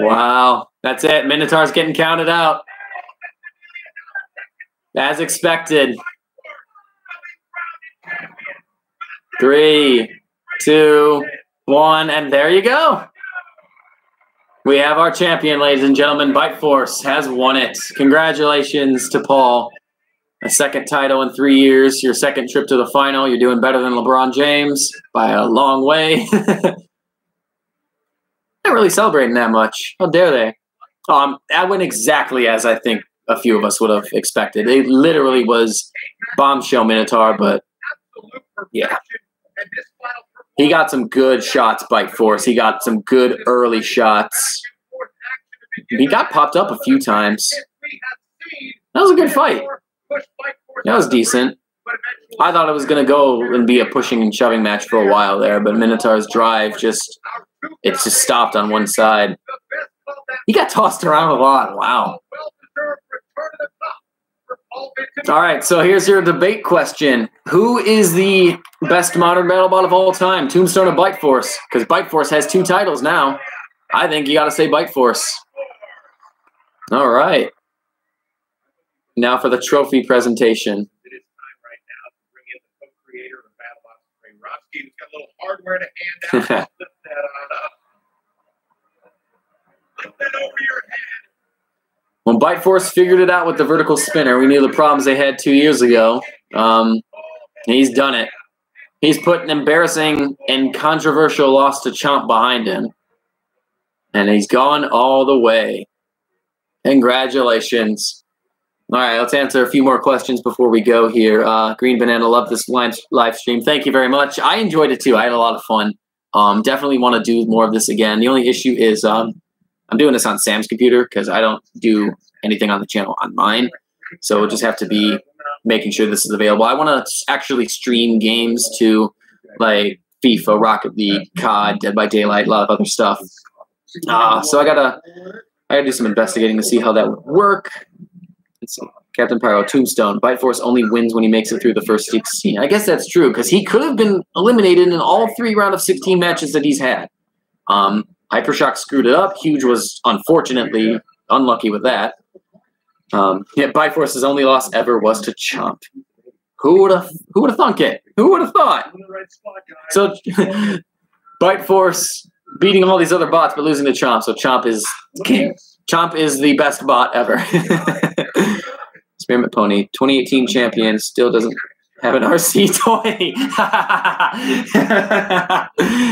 Wow. That's it. Minotaur's getting counted out. As expected. 3, 2, 1, and there you go. We have our champion, ladies and gentlemen. Bite Force has won it. Congratulations to Paul. A second title in 3 years. Your second trip to the final. You're doing better than LeBron James by a long way. Not really celebrating that much. How dare they? That went exactly as I think a few of us would have expected. It literally was Bombshell Minotaur, but yeah. He got some good shots, Bite Force. He got some good early shots. He got popped up a few times. That was a good fight. That was decent. I thought it was going to go and be a pushing and shoving match for a while there, but Minotaur's drive just stopped on one side. He got tossed around a lot. Wow. All right, so here's your debate question. Who is the best modern BattleBot of all time, Tombstone or Bite Force? Because Bite Force has 2 titles now. I think you got to say Bite Force. All right. Now for the trophy presentation. It is time right now to bring in the co-creator of BattleBots, Ray Roski, who's got a little hardware to hand out. Lift that on up. Lift that over your head. When Bite Force figured it out with the vertical spinner, we knew the problems they had 2 years ago. He's done it. He's put an embarrassing and controversial loss to Chomp behind him. And he's gone all the way. Congratulations. All right, let's answer a few more questions before we go here. Green Banana, love this live stream. Thank you very much. I enjoyed it too. I had a lot of fun. Definitely want to do more of this again. The only issue is I'm doing this on Sam's computer because I don't do anything on the channel on mine. So we'll just have to be making sure this is available. I want to actually stream games to like FIFA, Rocket League, COD, Dead by Daylight, a lot of other stuff. So I gotta do some investigating to see how that would work. Let's see. Captain Pyro, Tombstone. Bite Force only wins when he makes it through the first 16. I guess that's true because he could have been eliminated in all 3 round of 16 matches that he's had. Aftershock screwed it up. Huge was unfortunately unlucky with that. Yet Bite Force's only loss ever was to Chomp. Who would have thunk it? Who would have thought? So Bite Force beating all these other bots but losing to Chomp. So Chomp is king. Chomp is the best bot ever. Spearmint Pony, 2018 champion, still doesn't have an RC toy.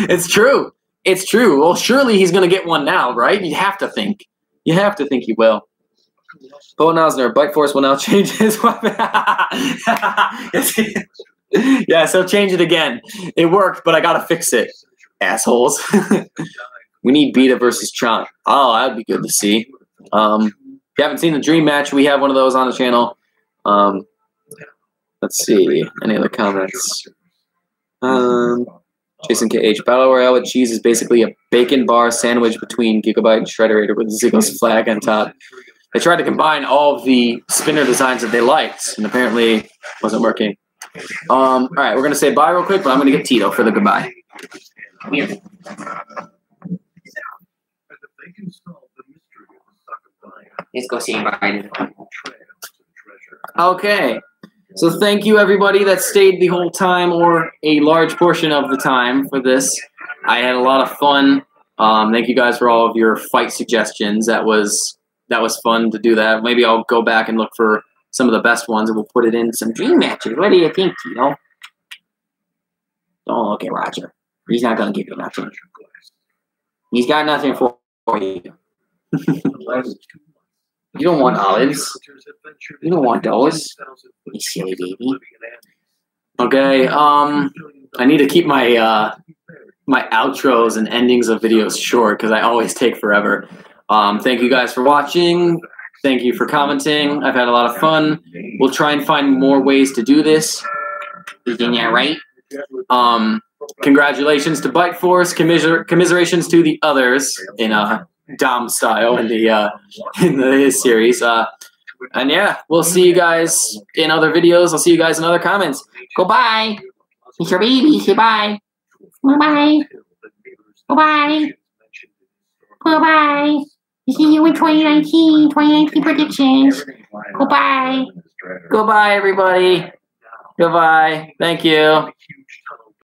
It's true. It's true. Well, surely he's going to get one now, right? You have to think. You have to think he will. Bo Nosner, Bite Force will now change his weapon. Yeah, so change it again. It worked, but I got to fix it. Assholes. We need Beta versus Chomp. Oh, that would be good to see. If you haven't seen the Dream Match, we have one of those on the channel. Let's see. Any other comments? Jason KH. Battle Royale with cheese is basically a bacon bar sandwich between Gigabyte and Shredderator with Ziggle's flag on top. They tried to combine all of the spinner designs that they liked, and apparently wasn't working. All right, we're going to say bye real quick, but I'm going to get Tito for the goodbye. Yeah. Let's go see Biden. Okay. So thank you, everybody that stayed the whole time or a large portion of the time for this. I had a lot of fun. Thank you guys for all of your fight suggestions. That was fun to do that. Maybe I'll go back and look for some of the best ones and we'll put it in some dream matches. What do you think, Tito? Don't look at Roger. He's not going to give you nothing. He's got nothing for you. You don't want olives. You don't want those. You silly baby. Okay, I need to keep my my outros and endings of videos short because I always take forever. Thank you guys for watching. Thank you for commenting. I've had a lot of fun. We'll try and find more ways to do this. Yeah, right? Congratulations to Bite Force. Commiserations to the others in Dom style in the series. And yeah, we'll see you guys in other videos. I'll see you guys in other comments. Goodbye. It's your baby. Say bye. Bye-bye. Bye-bye. Goodbye. See you in 2019. 2019 predictions. Goodbye. Goodbye, everybody. Goodbye. Thank you.